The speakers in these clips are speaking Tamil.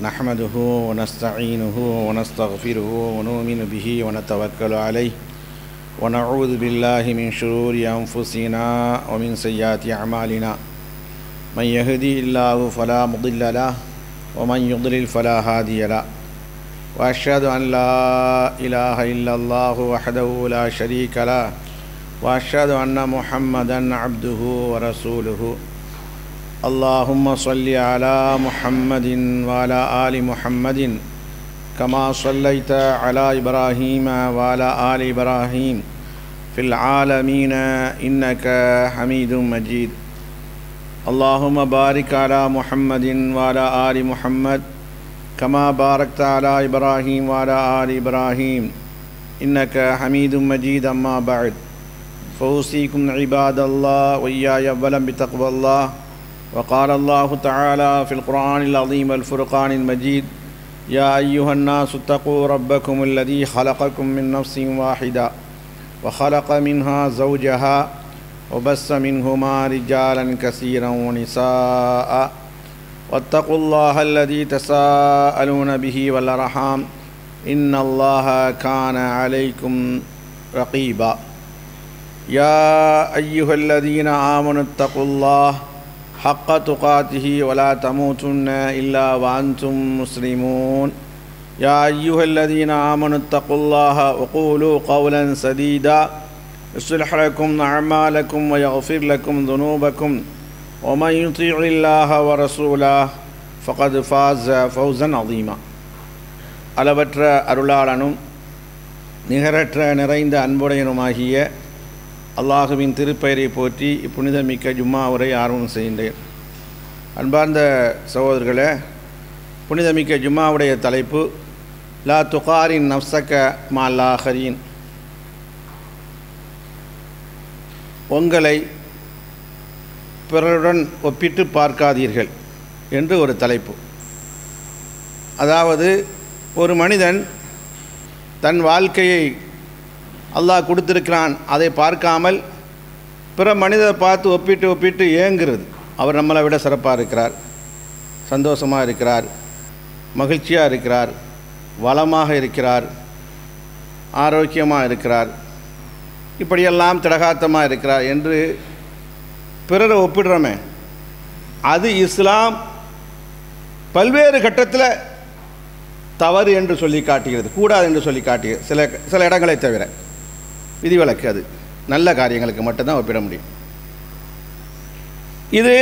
نحمده ونستعينه ونستغفره ونؤمن به ونتوكل عليه ونعوذ بالله من شرور أنفسنا ومن سيئات أعمالنا من يهدي الله فلا مضل له ومن يضلل فلا هادي له وأشهد أن لا إله إلا الله وحده لا شريك له وأشهد أن محمدا عبده ورسوله اللهم صل على محمد وعلى آل محمد كما صليت على إبراهيم وعلى آل إبراهيم في العالمين إنك حميد مجيد اللهم بارك على محمد وعلى آل محمد كما باركت على إبراهيم وعلى آل إبراهيم إنك حميد مجيد أما بعد فأوصيكم عباد الله وإياي أولا بتقوى الله وقال الله تعالى في القرآن العظيم والفرقان المجيد يا أيها الناس اتقوا ربكم الذي خلقكم من نفس واحدة وخلق منها زوجها وبث منهما رجالا كثيرا ونساء واتقوا الله الذي تساءلون به والأرحام إن الله كان عليكم رقيبا يا أيها الذين آمنوا اتقوا الله حق تقاته ولا تموتن إلا وأنتم مسلمون يا أيها الذين آمنوا اتقوا الله وقولوا قولا سديدا يصلح لكم أعمالكم ويغفر لكم ذنوبكم ومن يطيع الله ورسوله فقد فاز فوزا عظيما அளவற்ற அருளாளனும் நிகரற்ற நிறைந்த அன்புடையனுமாகிய அல்லாஹுவின் திருப்பெயரை போற்றி இப்புனிதமிக்க ஜும்மா உரை ஆர்வம் செய்கின்றேன். அன்பார்ந்த சகோதரர்களே, புனிதமிக்க ஜும்மாவுடைய தலைப்பு லா துகாரின் நஃப்ஸக மல்லாஹரீன், உங்களை பிறருடன் ஒப்பிட்டு பார்க்காதீர்கள் என்று ஒரு தலைப்பு. அதாவது ஒரு மனிதன் தன் வாழ்க்கையை அல்லாஹ் கொடுத்திருக்கிறான், அதை பார்க்காமல் பிற மனிதரை பார்த்து ஒப்பிட்டு ஏங்குறது. அவர் நம்மளை விட சிறப்பாக இருக்கிறார், சந்தோஷமாக இருக்கிறார், மகிழ்ச்சியாக இருக்கிறார், வளமாக இருக்கிறார், ஆரோக்கியமாக இருக்கிறார், இப்படியெல்லாம் திடகாத்தமாக இருக்கிறார் என்று பிறரை ஒப்பிடுறோமே, அது இஸ்லாம் பல்வேறு கட்டத்தில் தவறு என்று சொல்லி காட்டுகிறது, கூடாது என்று சொல்லி காட்டுகிறது. சில இடங்களை தவிர விதிவிலக்கு, அது நல்ல காரியங்களுக்கு மட்டும்தான் ஒப்பிட முடியும். இது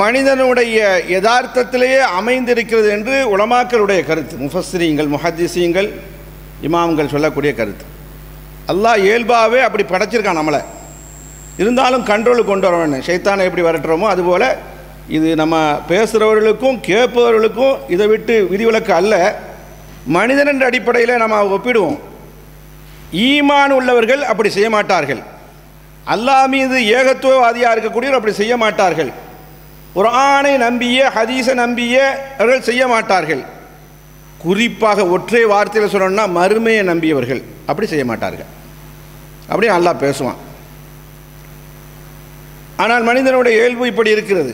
மனிதனுடைய யதார்த்தத்திலேயே அமைந்திருக்கிறது என்று உலமாக்களுடைய கருத்து, முஃபஸ்ஸிரீன்கள், முஹத்திஸீன்கள், இமாம்கள் சொல்லக்கூடிய கருத்து. அல்லாஹ் இயல்பாகவே அப்படி படைச்சிருக்கான் நம்மளை. இருந்தாலும் கண்ட்ரோலுக்கு கொண்டு வர வேண்டும். ஷைத்தானை எப்படி விரட்டுறோமோ அதுபோல் இது நம்ம பேசுகிறவர்களுக்கும் கேட்பவர்களுக்கும் இதை விட்டு விதிவிலக்கு அல்ல. மனிதன் என்ற அடிப்படையில் நம்ம ஒப்பிடுவோம். ஈமான் உள்ளவர்கள் அப்படி செய்ய மாட்டார்கள். அல்லாஹ் மீது ஏகத்துவவாதியாக இருக்கக்கூடியவர் அப்படி செய்ய மாட்டார்கள். குர்ஆனை நம்பிய, ஹதீஸை நம்பிய அவர்கள் செய்ய மாட்டார்கள். குறிப்பாக ஒற்றை வார்த்தையில் சொல்லணும்னா மறுமையை நம்பியவர்கள் அப்படி செய்ய மாட்டார்கள். அப்படியே அல்லாஹ் பேசுவான். ஆனால் மனிதனுடைய இயல்பு இப்படி இருக்கிறது.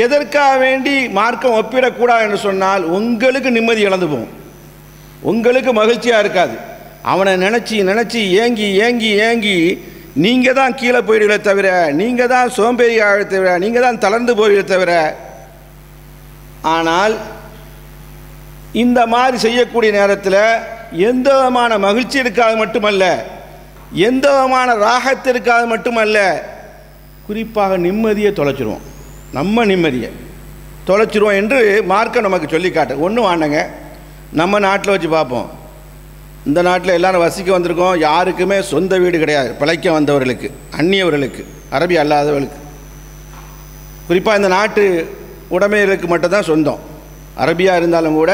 எதற்காக வேண்டி மார்க்கம் ஒப்பிடக்கூடாது என்று சொன்னால் உங்களுக்கு நிம்மதி இழந்து போகும், உங்களுக்கு மகிழ்ச்சியாக இருக்காது. அவனை நினச்சி ஏங்கி நீங்கள் தான் கீழே போயிடுவீங்களே தவிர, நீங்கள் தான் சோம்பேறியாக தவிர, நீங்கள் தான் தளர்ந்து போவீங்களே தவிர. ஆனால் இந்த மாதிரி செய்யக்கூடிய நேரத்தில் எந்த விதமான மகிழ்ச்சி இருக்காது மட்டுமல்ல, எந்த விதமான ராகத்து இருக்காது மட்டுமல்ல, குறிப்பாக நிம்மதியை தொலைச்சிருவோம். நம்ம நிம்மதியை தொலைச்சிருவோம் என்று மார்க்கம் நமக்கு சொல்லி காட்டு. ஒன்றும் வாண்டங்க, நம்ம நாட்டில் வச்சு பார்ப்போம். இந்த நாட்டில் எல்லோரும் வசிக்க வந்திருக்கோம், யாருக்குமே சொந்த வீடு கிடையாது. பிழைக்க வந்தவர்களுக்கு, அந்நியவர்களுக்கு, அரபி அல்லாதவர்களுக்கு, குறிப்பாக இந்த நாட்டு உடைமைகளுக்கு மட்டும்தான் சொந்தம். அரபியாக இருந்தாலும் கூட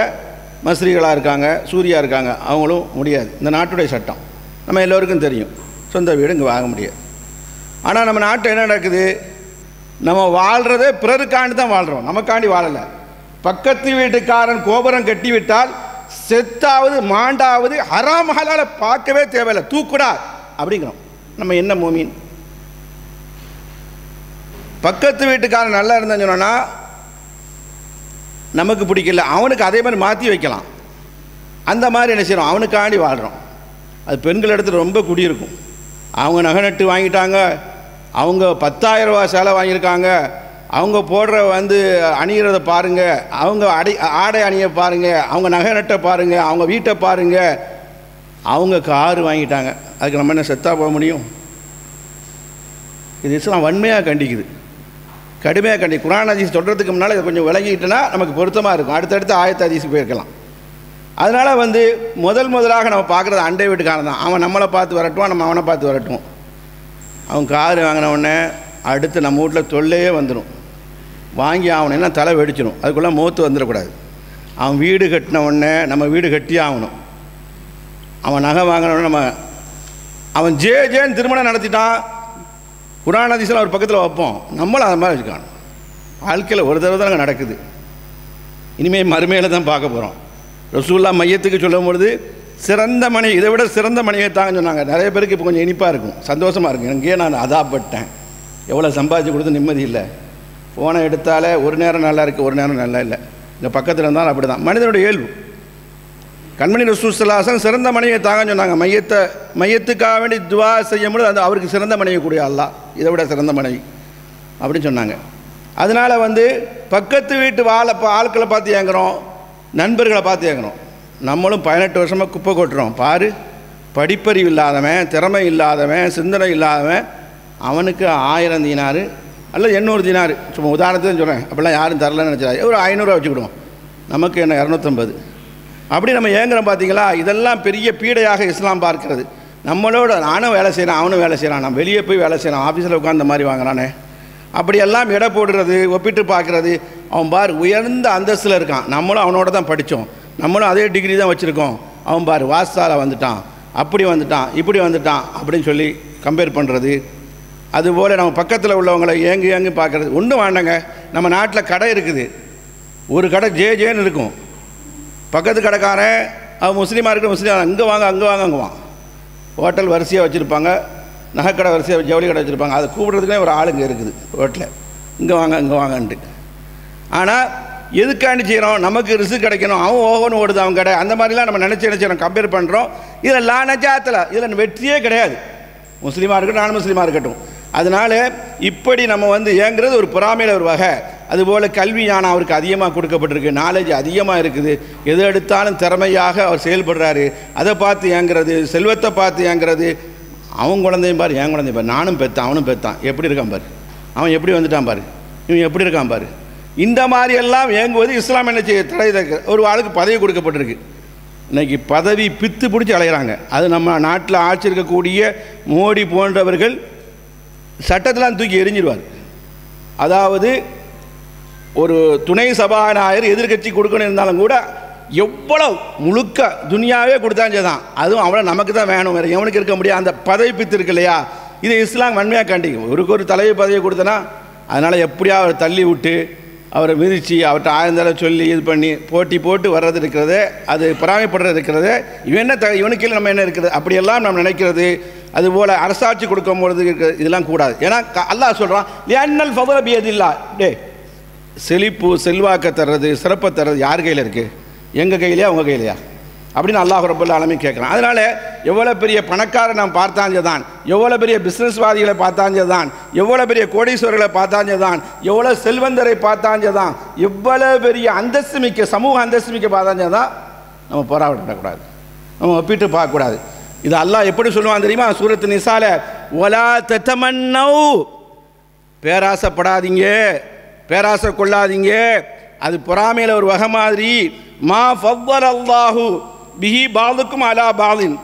மஸ்ரிகளாக இருக்காங்க, சூரியா இருக்காங்க, அவங்களும் முடியாது. இந்த நாட்டுடைய சட்டம் நம்ம எல்லோருக்கும் தெரியும், சொந்த வீடு இங்கே வாங்க முடியாது. ஆனால் நம்ம நாட்டில் என்ன நடக்குது, நம்ம வாழ்கிறதே பிறருக்காண்டி தான் வாழ்கிறோம், நமக்காண்டி வாழலை. பக்கத்து வீட்டுக்காரன் கோபுரம் கட்டிவிட்டால் செத்தாவது மாண்டாவது ஹராம் ஹலால பார்க்கவே தேவையில்லை, தூக்குடா அப்படிங்கிறோம். நம்ம என்ன மூமின்? பக்கத்து வீட்டுக்காரன் நல்லா இருந்தான்னு சொன்னால் நமக்கு பிடிக்கல, அவனுக்கு அதே மாதிரி மாற்றி வைக்கலாம். அந்த மாதிரி என்ன செய்கிறோம், அவனுக்காண்டி வாழ்கிறோம். அது பெண்கள் இடத்துல ரொம்ப குடியிருக்கும். அவங்க நகை நட்டு வாங்கிட்டாங்க, அவங்க 10,000 ரூபா சேலை வாங்கியிருக்காங்க, அவங்க போடுற அணிகிறத பாருங்கள், அவங்க ஆடை அணியை பாருங்கள், அவங்க நகை நட்டை பாருங்கள், அவங்க வீட்டை பாருங்கள், அவங்க காரு வாங்கிட்டாங்க. அதுக்கு நம்ம என்ன செத்தா போக முடியும்? இது இஸ்லாம் வன்மையாக கண்டிக்குது, கடுமையாக கண்டிக்குது. குர்ஆன் ஹதீஸ் சொல்கிறதுக்கு முன்னால் இதை கொஞ்சம் விளங்கிட்டுனா நமக்கு பொருத்தமாக இருக்கும். அடுத்தடுத்து ஆயத்து ஹதீஸுக்கு போயிருக்கலாம். அதனால் முதலாக நம்ம பார்க்குறது அண்டை வீட்டுக்காரன் தான். அவன் நம்மளை பார்த்து வரட்டுவான், நம்ம அவனை பார்த்து வரட்டும். அவன் காரு வாங்கின உடனே அடுத்து நம்ம வீட்டில் தொல்லையே வந்துடும். வாங்கி ஆகணும்னா தலை வெடிச்சிடும், அதுக்குள்ளே மூத்து வந்துடக்கூடாது. அவன் வீடு கட்டின உடனே நம்ம வீடு கட்டியே ஆகணும். அவன் நகை வாங்கினோடனே அவன் ஜேன்னு திருமணம் நடத்திட்டான், குர்ஆன் ஹதீஸ்லாம் ஒரு பக்கத்தில் வைப்போம், நம்மளும் அது மாதிரி வச்சுக்காணும். வாழ்க்கையில் ஒரு தடவை தான் நடக்குது, இனிமேல் மறுமையில் தான் பார்க்க போகிறோம். ரசூலுல்லாஹ் மையத்துக்கு சொல்லும் பொழுது சிறந்த மனைவி, இதை விட சிறந்த மனைவியை தாங்கன்னு சொன்னாங்க. நிறைய பேருக்கு இப்போ கொஞ்சம் இனிப்பாக இருக்கும், சந்தோஷமாக இருக்கும். எனக்கே நான் அதாப்பட்டேன், எவ்வளோ சம்பாதிச்சு கொடுத்து நிம்மதி இல்லை. ஃபோனை எடுத்தாலே ஒரு நேரம் நல்லா இருக்குது, ஒரு நேரம் நல்லா இல்லை. இந்த பக்கத்தில் இருந்தாலும் அப்படி தான் மனிதனுடைய இயல்பு. கண்மணி ரசூல் ஸல்லல்லாஹு அலைஹி வஸல்லம் சிறந்த மனைவியை தாங்கன்னு சொன்னாங்க. மையத்துக்காக வேண்டி துவா செய்யும்போது அது அவருக்கு சிறந்த மனைவி கூடிய அல்லாஹ், இதை விட சிறந்த மனைவி அப்படின்னு சொன்னாங்க. அதனால் பக்கத்து வீட்டு ஆட்களை பார்த்து ஏங்குறோம், நண்பர்களை பார்த்து ஏங்குறோம். நம்மளும் 18 வருஷமாக குப்பை கொட்டுறோம். பாரு, படிப்பறிவு இல்லாதவன், திறமை இல்லாதவன், சிந்தனை இல்லாதவன், அவனுக்கு 1000 தீனாரு அல்லது 800 தீனாரு, சும்மா உதாரணத்துக்கு சொல்கிறேன், அப்படிலாம் யாரும் தரலன்னு நினச்சாரு, ஒரு 500 வச்சுக்கிடுவோம், நமக்கு என்ன 250. அப்படி நம்ம ஏங்குறோம். பார்த்தீங்களா, இதெல்லாம் பெரிய பீடையாக இஸ்லாம் பார்க்கிறது. நம்மளோட நானும் வேலை செய்கிறேன், அவனும் வேலை செய்கிறான், நான் வெளியே போய் வேலை செய்கிறான், ஆஃபீஸில் உட்காந்து இந்த மாதிரி வாங்குறானே, அப்படியெல்லாம் எடை போடுறது, ஒப்பிட்டு பார்க்குறது. அவன் பார் உயர்ந்த அந்தஸ்தில் இருக்கான், நம்மளும் அவனோட தான் படித்தோம், நம்மளும் அதே டிகிரி தான் வச்சுருக்கோம், அவன் பார் வாஸ்தாவில் வந்துட்டான், அப்படி வந்துட்டான், இப்படி வந்துட்டான் அப்படின்னு சொல்லி கம்பேர் பண்ணுறது. அதுபோல் நம்ம பக்கத்தில் உள்ளவங்களை ஏங்கு பார்க்குறது. ஒன்றும் வேண்டாங்க, நம்ம நாட்டில் கடை இருக்குது, ஒரு கடை ஜேன்னு இருக்கும், பக்கத்து கடைக்காரன் அவன் முஸ்லீமாக இருக்கிற முஸ்லீம், இங்கே வாங்க அங்கே வாங்க, ஹோட்டல் வரிசையாக வச்சுருப்பாங்க, நகைக்கடை வரிசையாக ஜவுளி கடை வச்சுருப்பாங்க, அதை கூப்பிட்றதுக்குனே ஒரு ஆளுங்க இருக்குது ரோட்டில், இங்கே வாங்கன்ட்டு. ஆனால் எதுக்காண்டி செய்கிறோம், நமக்கு ரிஸ்க் கிடைக்கணும், அவன் ஓகோன்னு ஓடுது அவன் கடை, அந்த மாதிரிலாம் நம்ம நினச்சி கம்பேர் பண்ணுறோம். இதில் லானஜாத்தில் இதில் வெற்றியே கிடையாது, முஸ்லீமாக இருக்கட்டும் நான் முஸ்லீமாக இருக்கட்டும். அதனால் இப்படி நம்ம ஏங்குறது ஒரு பொறாமையில் ஒரு வகை. அதுபோல் கல்வி ஞானம் அவருக்கு அதிகமாக கொடுக்கப்பட்டிருக்கு, நாலேஜ் அதிகமாக இருக்குது, எது எடுத்தாலும் திறமையாக அவர் செயல்படுறாரு, அதை பார்த்து ஏங்குறது, செல்வத்தை பார்த்து ஏங்குறது. அவன் குழந்தையும் பாரு, என் குழந்தையும் பாரு, நானும் பெற்றான் அவனும் பெற்றான், எப்படி இருக்கான் பாரு, அவன் எப்படி வந்துட்டான் பாரு, இவன் எப்படி இருக்கான் பாரு. இந்த மாதிரியெல்லாம் ஏங்குவது இஸ்லாம் என்ன செய்ய தடை. ஒரு ஆளுக்கு பதவி கொடுக்கப்பட்டிருக்கு, இன்றைக்கி பதவி பித்து பிடிச்சி அலைகிறாங்க. அது நம்ம நாட்டில் ஆட்சி இருக்கக்கூடிய மோடி போன்றவர்கள் சட்டத்தெலாம் தூக்கி எரிஞ்சிடுவார். அதாவது ஒரு துணை சபாநாயகர் எதிர்கட்சி கொடுக்கணும் இருந்தாலும் கூட எவ்வளோ முழுக்க துனியாவே கொடுத்தாஞ்சே தான், அதுவும் அவ்வளோ நமக்கு தான் வேணும், வேறு எவனுக்கு இருக்க முடியாது. அந்த பதவி பித்து இருக்கு இல்லையா, இது இஸ்லாம் வன்மையாக கண்டிக்கும். ஒரு தலைவி பதவியை கொடுத்தனா அதனால் எப்படியா அவரை தள்ளி விட்டு அவரை மிதித்து அவர்கிட்ட ஆயந்தால சொல்லி இது பண்ணி போட்டு வர்றது இருக்கிறது, அது பொறாமைப்படுறது இருக்கிறது. இவன் என்ன இவனுக்கு நம்ம என்ன இருக்குது அப்படியெல்லாம் நம்ம நினைக்கிறது. அதுபோல் அரசாட்சி கொடுக்கும்பொழுது இதெல்லாம் கூடாது. ஏன்னா அல்லாஹ் சொல்கிறான், லியன்னல் ஃபதுல பியதில்லா, செழிப்பு செல்வாக்க தர்றது சிறப்பை தர்றது யார் கையில் இருக்குது, எங்கள் கையிலையா உங்கள் கையிலையா அப்படின்னு அல்லாஹ் ரப்பல் ஆலமீன் கேட்குறான். அதனால் எவ்வளோ பெரிய பணக்காரரை நாம் பார்த்தாஞ்சே தான், எவ்வளோ பெரிய பிஸ்னஸ்வாதிகளை பார்த்தாஞ்சே தான், எவ்வளோ பெரிய கோடீஸ்வரர்களை பார்த்தாஞ்சே தான், எவ்வளோ செல்வந்தரை பார்த்தாஞ்சே தான், எவ்வளோ பெரிய அந்தஸ்து மிக்க சமூக அந்தஸ்து மிக்க பார்த்தாஞ்சே தான் நம்ம போராடக்கூடாது, நம்ம ஒப்பிட்டு பார்க்கக்கூடாது. இது அல்லாஹ் எப்படி சொல்லுவான் தெரியுமா, சூரத்து நிசால, வலா ததமன்னௌ, பேராசைப்படாதீங்க, பேராசை கொள்ளாதீங்க, அது பொறாமையில் ஒரு வகை மாதிரி. மா ஃபவ்வல் அல்லாஹு பிஹி பாதுக்கும் அலா பாதின்,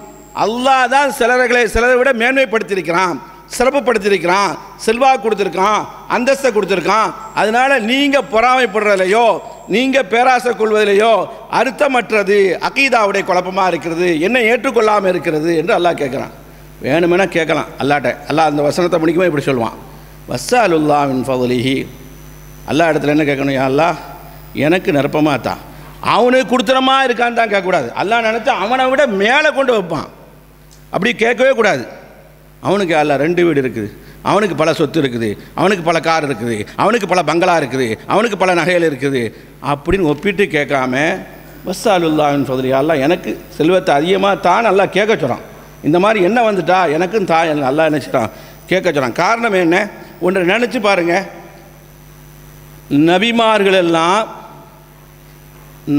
அல்லாஹ் தான் சிலரை விட மேன்மைப்படுத்தியிருக்கிறான், சிறப்புப்படுத்தியிருக்கிறான், செல்வாக்கு கொடுத்துருக்கான், அந்தஸ்தை கொடுத்துருக்கான். அதனால் நீங்கள் பொறாமைப்படுறதிலையோ நீங்கள் பேராசை கொள்வதிலையோ அர்த்தமற்றது, அகீதாவுடைய குழப்பமாக இருக்கிறது, என்ன ஏற்றுக்கொள்ளாமல் இருக்கிறது என்று அல்லாஹ் கேட்குறான். வேணுமெனா கேட்கலாம் அல்லாட்ட. அல்லாஹ் அந்த வசனத்தை முடிக்கும்போது இப்படி சொல்லுவான், வஸ்ஸஅலுல்லாஹ் மின் ஃபதுலிஹி, அல்லாஹ் இடத்துல என்ன கேட்கணும், யா அல்லாஹ் எனக்கு நிரப்பமாக தான், அவனுக்கு கொடுத்துறமா இருக்கான்னு தான் கேட்கக்கூடாது. அல்லாஹ் நினச்சா அவனை விட மேலே கொண்டு வைப்பான், அப்படி கேட்கவே கூடாது. அவனுக்கு அல்ல 2 வீடு இருக்குது, அவனுக்கு பல சொத்து இருக்குது, அவனுக்கு பல கார் இருக்குது, அவனுக்கு பல பங்களா இருக்குது, அவனுக்கு பல நகைகள் இருக்குது அப்படின்னு ஒப்பிட்டு கேட்காம வஸ்ஸாலுல்லாஹின் ஃபதுலி, அல்லாஹ் எனக்கு செல்வத்தை அதிகமாக தான் நல்லா கேட்க சொல்கிறான். இந்த மாதிரி என்ன வந்துட்டா எனக்கும் தான் நல்லா நினச்சிட்டான் கேட்க சொல்கிறான். காரணம் என்ன? ஒன்றை நினச்சி பாருங்கள், நபிமார்கள் எல்லாம்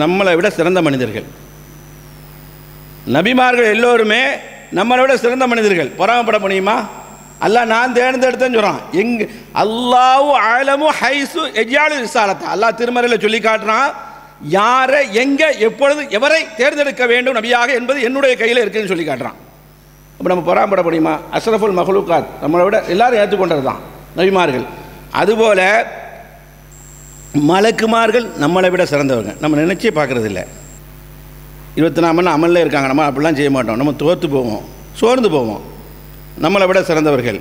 நம்மளை விட சிறந்த மனிதர்கள். நபிமார்கள் எல்லோருமே நம்மளை விட சிறந்த மனிதர்கள். பொறாமப்பட முடியுமா? அல்லாஹ் நான் தேர்ந்தெடுத்தேன்னு சொல்கிறான். எங்கே அல்லாஹு அலமு ஹைசு எஜ்யாலு ரிசாலத்தா, அல்லாஹ் திருமறையில் சொல்லி காட்டுறான், யாரை எங்கே எப்பொழுது எவரை தேர்ந்தெடுக்க வேண்டும் நபியாக என்பது என்னுடைய கையில் இருக்குதுன்னு சொல்லி காட்டுறான். அப்போ நம்ம பொறாமப்பட முடியுமா? அஷ்ரஃபுல் மஹ்லூகாத், நம்மளை விட எல்லாரும் ஏற்றுக்கொண்டது தான் நபிமார்கள். அதுபோல் மலக்குமார்கள் நம்மளை விட சிறந்தவங்க. நம்ம நினச்சே பார்க்குறது இல்லை. 24 மணி அமலில் இருக்காங்க. நம்ம அப்படிலாம் செய்ய மாட்டோம். நம்ம தோற்று போவோம், சோர்ந்து போவோம். நம்மளை விட சிறந்தவர்கள்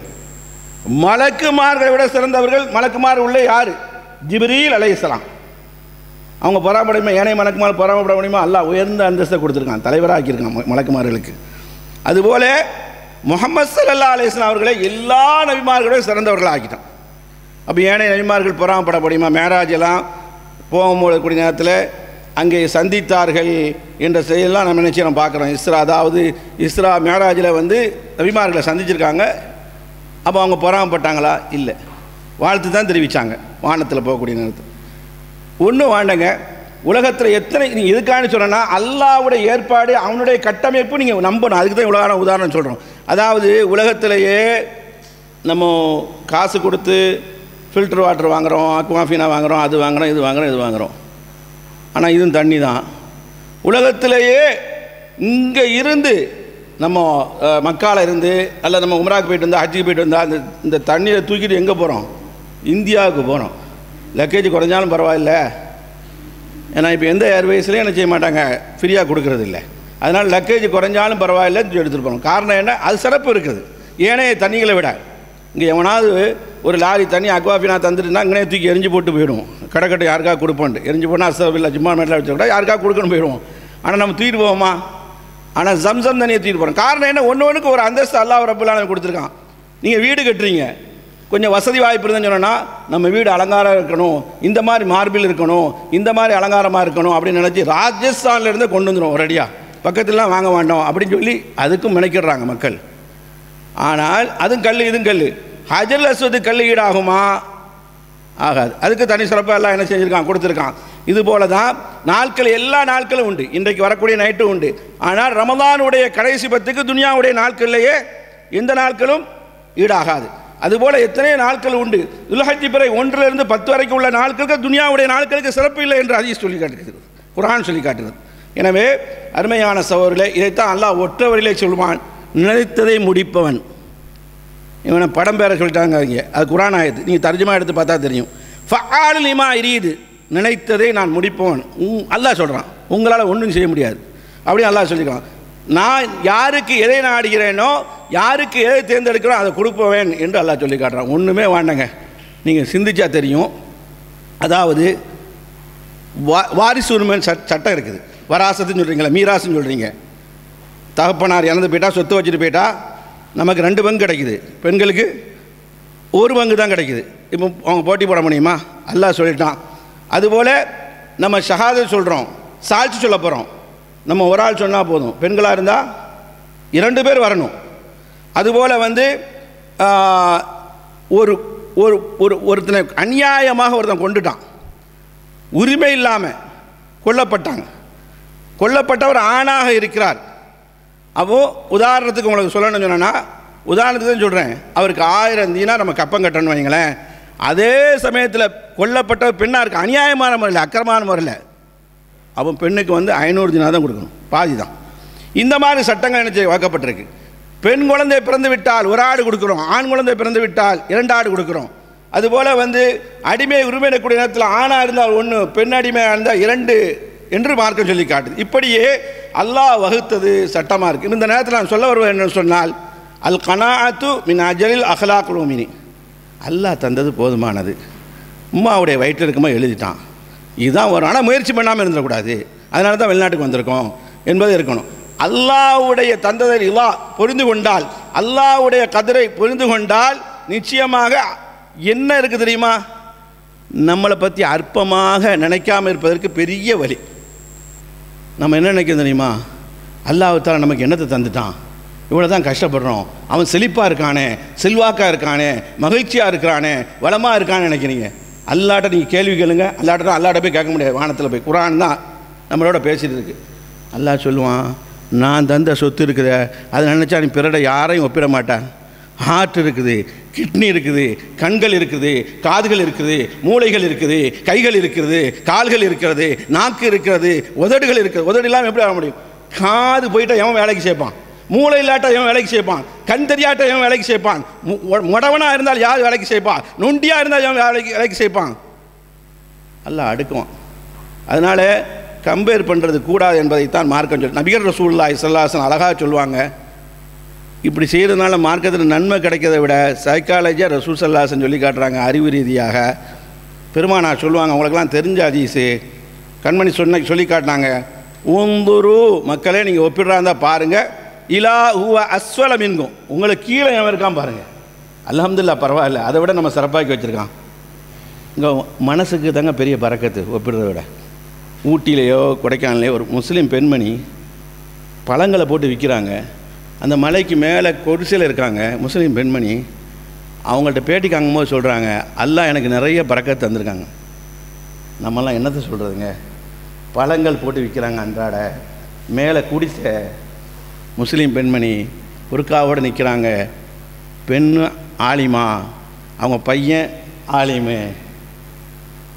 மலக்குமார்களை விட சிறந்தவர்கள். மலக்குமார் உள்ள யார்? ஜிப்ரீல் அலைஹிஸ்ஸலாம். அவங்க பொறாமப்பட முடியுமா? ஏனைய மலக்குமார் பொறாமப்பட முடியுமா? அல்லாஹ் உயர்ந்த அந்தஸ்தை கொடுத்துருக்கான், தலைவராக ஆக்கியிருக்கான் மலக்குமார்களுக்கு. அதுபோல் முஹம்மது ஸல்லல்லாஹு அலைஹி வஸல்லம் அவர்களை எல்லா நபிமார்களையும் சிறந்தவர்களாக ஆக்கிட்டான். அப்போ ஏனைய நபிமார்கள் பொறாமப்பட முடியுமா? மேராஜெல்லாம் போகும்போது கூடிய நேரத்தில் அங்கே சந்தித்தார்கள் என்ற செயலெல்லாம் நம்ம நினச்சி நம்ம பார்க்குறோம். அதாவது இஸ்ரா மேராஜில் நபிமார்களை சந்திச்சிருக்காங்க. அப்போ அவங்க பொறாமப்பட்டாங்களா? இல்லை, வாழ்த்து தான் தெரிவித்தாங்க. வானத்தில் போகக்கூடிய நேரத்தில் ஒன்றும் வாண்டங்க. உலகத்தில் எத்தனை நீங்கள் எதுக்கான சொன்னோன்னா அல்லாஹ்வுடைய ஏற்பாடு, அவனுடைய கட்டமைப்பு நீங்கள் நம்பணும். அதுக்கு தான் இவ்வளோ உதாரணம் சொல்கிறோம். அதாவது உலகத்திலேயே நம்ம காசு கொடுத்து ஃபில்டர் வாட்டர் வாங்குகிறோம், அக்வாஃபினா வாங்குகிறோம், அது வாங்குகிறோம், இது வாங்குகிறோம், இது வாங்குகிறோம். ஆனால் இதுவும் தண்ணி தான். உலகத்திலேயே இங்கே இருந்து நம்ம மக்கால இருந்து அல்ல நம்ம உம்ராவுக்கு போயிட்டு வந்தால், ஹஜ்ஜுக்கு போயிட்டு வந்தால் இந்த தண்ணியை தூக்கிட்டு எங்கே போகிறோம்? இந்தியாவுக்கு போகிறோம். லக்கேஜ் குறைஞ்சாலும் பரவாயில்ல. ஏன்னா இப்போ எந்த ஏர்வேஸ்லேயும் என்ன செய்ய மாட்டாங்க, ஃப்ரீயாக கொடுக்கறது இல்லை. அதனால் லக்கேஜ் குறைஞ்சாலும் பரவாயில்லன்னு எடுத்துகிட்டு போகிறோம். காரணம் என்ன? அது சிறப்பு இருக்குது ஏனைய தண்ணிகளை விட. இங்கே எவனாவது ஒரு லாரி தண்ணி அக்வாஃபினா தந்துட்டுனா இங்கே தூக்கி எரிஞ்சு போட்டு போயிடுவோம். கடைக்கட்டை யாருக்காக கொடுப்போன்ட்டு எரிஞ்சு போனால் அசபில்லை ஜும்மா மேட்டில் வச்சுக்கூட யாருக்காக கொடுக்கணும் போயிடுவோம். ஆனால் நம்ம தூக்கிட்டு போவோமா? ஆனால் ஜம்சம் தண்ணியை தூக்கிட்டு போகிறோம். காரணம் என்ன? ஒன்று ஒரு அந்தஸ்து அல்லாஹ் ரப்பல் ஆலமீன் கொடுத்துருக்கான். நீங்கள் வீடு கட்டுறீங்க, கொஞ்சம் வசதி வாய்ப்பு இருந்தேன்னு சொன்னோன்னா நம்ம வீடு அலங்காரம் இருக்கணும், இந்த மாதிரி மார்பிள் இருக்கணும், இந்த மாதிரி அலங்காரமாக இருக்கணும் அப்படின்னு நினச்சி ராஜஸ்தான்லேருந்து கொண்டு வந்துடும் ஒரடியாக. பக்கத்துலலாம் வாங்க வேண்டாம் அப்படின்னு சொல்லி அதுக்கும் நினைக்கிறாங்க மக்கள். ஆனால் அதுவும் கல், இதுவும் கல். ஹஜர் அஸ்வது கல் ஈடாகுமா? ஆகாது. அதுக்கு தனி சிறப்பாக எல்லாம் என்ன செஞ்சுருக்கான், கொடுத்துருக்கான். இது போல தான் நாட்கள், எல்லா நாட்களும் உண்டு. இன்றைக்கு வரக்கூடிய நைட்டும் உண்டு. ஆனால் ரமதானுடைய கடைசி 10க்கு துனியாவுடைய நாட்கள்லேயே எந்த நாட்களும் ஈடாகாது. அதுபோல் எத்தனை நாட்கள் உண்டு. துல்ஹஜ் பிறை 1லிருந்து 10 வரைக்கும் உள்ள நாட்களுக்கு துனியாவுடைய நாட்களுக்கு சிறப்பு இல்லை என்று ஹதீஸ் சொல்லி காட்டுகிறது, குர்ஆன் சொல்லி காட்டுகிறது. எனவே அருமையான சகோதரர்களே, இதைத்தான் அல்லாஹ் ஒற்றை வரியிலே சொல்வான், நினைத்ததை முடிப்பவன். இவனை படம் பேர சொல்லிட்டாங்க அவங்க, அது குர்ஆன் ஆயத்து. நீங்கள் தர்ஜுமா எடுத்து பார்த்தா தெரியும். ஃபஆல் லிமா யுரீது, நினைத்ததை நான் முடிப்பவன். அல்லாஹ் சொல்கிறான், உங்களால் ஒன்றும் செய்ய முடியாது அப்படின்னு அல்லாஹ் சொல்லிக்கிறான். நான் யாருக்கு எதை நாடுகிறேனோ, யாருக்கு எதை தேர்ந்தெடுக்கிறோம் அதை கொடுப்பவேன் என்று அல்லாஹ் சொல்லி காட்டுறான். ஒன்றுமே வேண்டாங்க, நீங்கள் சிந்திச்சா தெரியும். அதாவது வாரிசு உரிமைன்னு சட்டம் இருக்குது. வராசத்துன்னு சொல்கிறீங்களா, மீராசுன்னு சொல்கிறீங்க. தகப்பனார் இறந்து போயிட்டா, சொத்து வச்சுட்டு போயிட்டா நமக்கு 2 பங்கு கிடைக்குது, பெண்களுக்கு 1 பங்கு தான் கிடைக்குது. இப்போ அவங்க போட்டி போட முடியுமா? அல்லாஹ் சொல்லிட்டான். அதுபோல் நம்ம ஷஹாதத் சொல்கிறோம், சாட்சி சொல்ல போகிறோம். நம்ம ஒரு ஆள் சொன்னால் போதும், பெண்களாக இருந்தால் 2 பேர் வரணும். அதுபோல் ஒரு ஒரு ஒரு ஒருத்தனை அநியாயமாக ஒருத்தன் கொண்டுட்டான், உரிமை இல்லாமல் கொல்லப்பட்டாங்க. கொல்லப்பட்டவர் ஆணாக இருக்கிறார். அப்போது உதாரணத்துக்கு உங்களுக்கு சொல்லணும்னு சொன்னேன்னா, உதாரணத்துக்கு தான் சொல்கிறேன், அவருக்கு 1000 தீனார் நம்ம கப்பம் கட்டணும்னு வைங்களேன். அதே சமயத்தில் கொல்லப்பட்டவர் பெண்ணாக இருக்குது, அநியாயமான முறையில், அக்கிரமான முறையில். அப்போ பெண்ணுக்கு 500 தீனார் தான் கொடுக்கணும், பாதி தான். இந்த மாதிரி சட்டங்கள் என்ன வைக்கப்பட்டிருக்கு. பெண் குழந்தை பிறந்து விட்டால் 1 ஆடு கொடுக்குறோம், ஆண் குழந்தை பிறந்து விட்டால் 2 ஆடு கொடுக்குறோம். அதுபோல் அடிமை உரிமையிடக்கூடிய நேரத்தில் ஆணாக இருந்தால் 1, பெண் அடிமையாக இருந்தால் 2 என்று மார்க்கம் சொல்லி காட்டுது. இப்படியே அல்லாஹ் வகுத்தது சட்டமாக இருக்குது. இந்த நேரத்தில் நான் சொல்ல வருவேன் என்று சொன்னால், அல் கனாஅத்து மின் அஜலில் அஹ்லாக்குல் முஃமினி, அல்லாஹ் தந்தது போதுமானது. உம்மாவுடைய வயிற்றில் இருக்கும்போது எழுதிட்டான், இதுதான் வரும். ஆனால் முயற்சி பண்ணாமல் இருந்துடக்கூடாது, அதனால தான் வெளிநாட்டுக்கு வந்திருக்கோம் என்பது இருக்கணும். அல்லாஹ்வுடைய தந்ததை புரிந்து கொண்டால், அல்லாஹ்வுடைய கதிரை புரிந்து கொண்டால் நிச்சயமாக என்ன இருக்குது தெரியுமா, நம்மளை பற்றி அற்பமாக நினைக்காமல் இருப்பதற்கு பெரிய வழி. நம்ம என்ன நினைக்கிறோம் தெரியுமா, அல்லாஹ் தஆலா நமக்கு என்னத்தை தந்துட்டான், இவ்வளோ தான் கஷ்டப்படுறோம், அவன் செழிப்பாக இருக்கானே, செல்வாக்காக இருக்கானே, மகிழ்ச்சியாக இருக்கிறானே, வளமாக இருக்கான்னு நினைக்கிறீங்க. அல்லாட்ட நீங்கள் கேள்வி கேளுங்க, அல்லாட்ட போய் கேட்க முடியாது. வானத்தில் போய் குர்ஆன் தான் நம்மளோட பேசிகிட்டு இருக்கு. அல்லாஹ் சொல்லுவான், நான் தந்த சொத்து இருக்குது, அதை நினச்சா நீ பிறட யாரையும் ஒப்பிட மாட்டேன். ஹார்ட் இருக்குது, கிட்னி இருக்குது, கண்கள் இருக்குது, காதுகள் இருக்குது, மூளைகள் இருக்குது, கைகள் இருக்கிறது, கால்கள் இருக்கிறது, நாக்கு இருக்கிறது, உதடுகள் இருக்குது. உதடு இல்லாமல் எப்படி வர முடியும்? காது போயிட்டா எவன் வேலைக்கு சேர்ப்பான்? மூளை இல்லாட்ட எவன் வேலைக்கு சேர்ப்பான்? கண் தெரியாட்ட எவன் வேலைக்கு சேர்ப்பான்? முடவனாக இருந்தால் யார் வேலைக்கு சேர்ப்பான்? நொண்டியாக இருந்தால் எவன் வேலைக்கு சேர்ப்பான்? அல்லாஹ் அடுக்குவான். அதனால் கம்பேர் பண்ணுறது கூடாது என்பதைத்தான் மார்க்கம் சொல்லு. நபிகள் ரசூலுல்லாஹி ஸல்லல்லாஹு அலைஹி வஸல்லம் அழகாக சொல்லுவாங்க, இப்படி செய்கிறதுனால மார்க்கத்தில் நன்மை கிடைக்கிறத விட சைக்காலஜியாக ரசூல் ஸல்லல்லாஹு அலைஹி வஸல்லம் சொல்லி காட்டுறாங்க. அறிவு ரீதியாக பெருமானார் சொல்லுவாங்க, உங்களுக்கெல்லாம் தெரிஞ்ச ஹதீஸு, கண்மணி சொல்லி காட்டினாங்க, உந்துரு மக்களே, நீங்கள் ஒப்பிடுறா இருந்தால் பாருங்கள், இலா ஹுவ அஸ்வல மின்கும், உங்களுக்கு கீழே எவன் இருக்கான் பாருங்கள். அல்ஹம்துலில்லாஹ், பரவாயில்ல, அதை விட நம்ம சிறப்பாக்கி வச்சுருக்கான். இங்கே மனசுக்கு தாங்க பெரிய பரக்கத்து ஒப்பிடுறத விட. ஊட்டியிலையோ கொடைக்கானலையோ ஒரு முஸ்லீம் பெண்மணி பழங்களை போட்டு விற்கிறாங்க. அந்த மலைக்கு மேலே குடிசையில் இருக்காங்க முஸ்லீம் பெண்மணி. அவங்கள்ட்ட பேட்டி காங்கும்போது சொல்கிறாங்க, அல்லாஹ் எனக்கு நிறைய பரக்கத்து தந்திருக்காங்க. நம்மலாம் என்னத்தை சொல்கிறதுங்க, பழங்கள் போட்டு விற்கிறாங்க அன்றாட, மேலே குடிசை, முஸ்லீம் பெண்மணி புர்காவோடு நிற்கிறாங்க. பெண்ணு ஆலிமா, அவங்க பையன் ஆலிமு.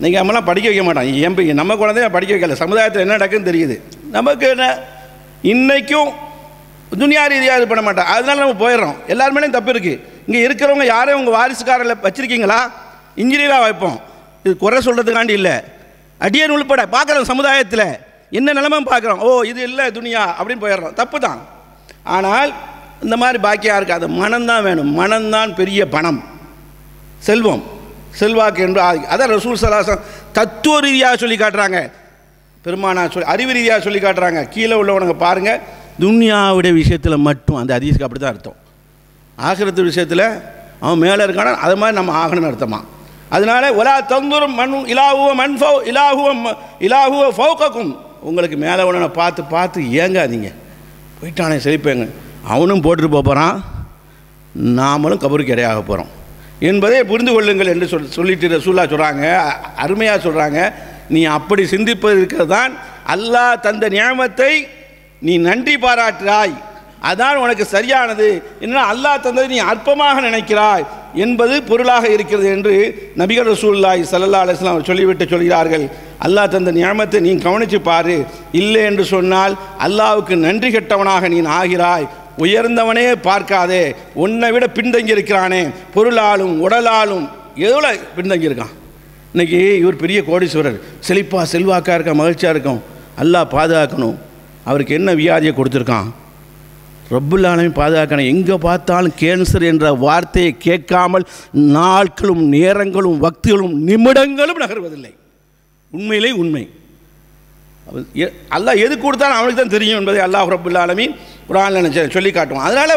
நீங்கள் நம்மளாம் படிக்க வைக்க மாட்டான். நம்ம குழந்தைய படிக்க வைக்கல. சமுதாயத்தில் என்ன நடக்குன்னு தெரியுது. நமக்கு என்ன இன்றைக்கும் துனியா ரீதியாக இது பண்ண மாட்டோம். அதனால நம்ம போயிடுறோம். எல்லாருமேலேயும் தப்பு இருக்குது. இங்கே இருக்கிறவங்க யாரையும் உங்கள் வாரிசுக்காரில் வச்சுருக்கீங்களா? இன்ஜினியராக வைப்போம். இது குறை சொல்கிறதுக்காண்டி இல்லை, அடியன் உள்பட பார்க்குறோம் சமுதாயத்தில் என்ன நிலைமை பார்க்குறோம். ஓ இது இல்லை துனியா அப்படின்னு போயிடுறோம். தப்பு தான். ஆனால் இந்த மாதிரி பாக்கியாக இருக்காது. மனம்தான் வேணும். மனம்தான் பெரிய பணம், செல்வம், செல்வாக்கு என்று. அதான் ரசூல் ஸல்லல்லாஹு அலைஹி வஸல்லம் தத்துவ ரீதியாக சொல்லி காட்டுறாங்க. பெருமானா சொல்லி அறிவு ரீதியாக சொல்லி காட்டுறாங்க. கீழே உள்ளவனுங்க பாருங்கள், துன்யாவுடைய விஷயத்தில் மட்டும் அந்த ஹதீஸ்க்கு அப்படி தான் அர்த்தம். ஆகிரத்து விஷயத்தில் அவன் மேலே இருக்கானா அது மாதிரி நம்ம ஆகணும்னு அர்த்தமா. அதனால ஒலா தந்துரும் மண் இலாஹுவ மன்ஃபோ இலாஹுவ ஃபௌகக்கும், உங்களுக்கு மேலே உள்ளவனை பார்த்து பார்த்து ஏங்காதீங்க. போயிட்டானே செழிப்பேங்க, அவனும் போட்டுட்டு போகிறான், நாமளும் கபருக்கு இடையாக போகிறோம் என்பதை புரிந்து கொள்ளுங்கள் என்று சொல்லிட்டு ரசூலுல்லாஹ் சொல்கிறாங்க. அருமையாக சொல்கிறாங்க, நீ அப்படி சிந்திப்பது இருக்கிறது தான் அல்லாஹ் தந்த நியமத்தை நீ நன்றி பாராட்டுறாய், அதான் உனக்கு சரியானது. என்ன அல்லாஹ் தந்ததை நீ அற்பமாக நினைக்கிறாய் என்பது பொருளாக இருக்கிறது என்று நபிகள் ரசூலுல்லாஹி ஸல்லல்லாஹு அலைஹி வஸல்லம் சொல்லிவிட்டு சொல்கிறார்கள். அல்லாஹ் தந்த நியமத்தை நீ கவனித்து பாரு. இல்லை என்று சொன்னால் அல்லாஹ்வுக்கு நன்றி கெட்டவனாக நீ ஆகிறாய். உயர்ந்தவனே பார்க்காதே, உன்னை விட பின்தங்கி இருக்கிறானே, பொருளாலும் உடலாலும் எவ்வளோ பின்தங்கி இருக்கான். இன்றைக்கி இவர் பெரிய கோடீஸ்வரர், செழிப்பாக செல்வாக்காக இருக்க, மகிழ்ச்சியாக இருக்கும். அல்லாஹ் பாதுகாக்கணும். அவருக்கு என்ன வியாதியை கொடுத்துருக்கான்? ரப்புல் ஆலமீன் பாதுகாக்கணும். எங்கே பார்த்தாலும் கேன்சர் என்ற வார்த்தையை கேட்காமல் நாட்களும் நேரங்களும் வக்திகளும் நிமிடங்களும் நகர்வதில்லை. உண்மையிலே உண்மை. அல்லாஹ் எது கொடுத்தாலும் அவனுக்கு தான் தெரியும் என்பதை அல்லாஹ் ரப்புல் ஆலமீன் குர்ஆனில் சொல்லி காட்டுவான். அதனால்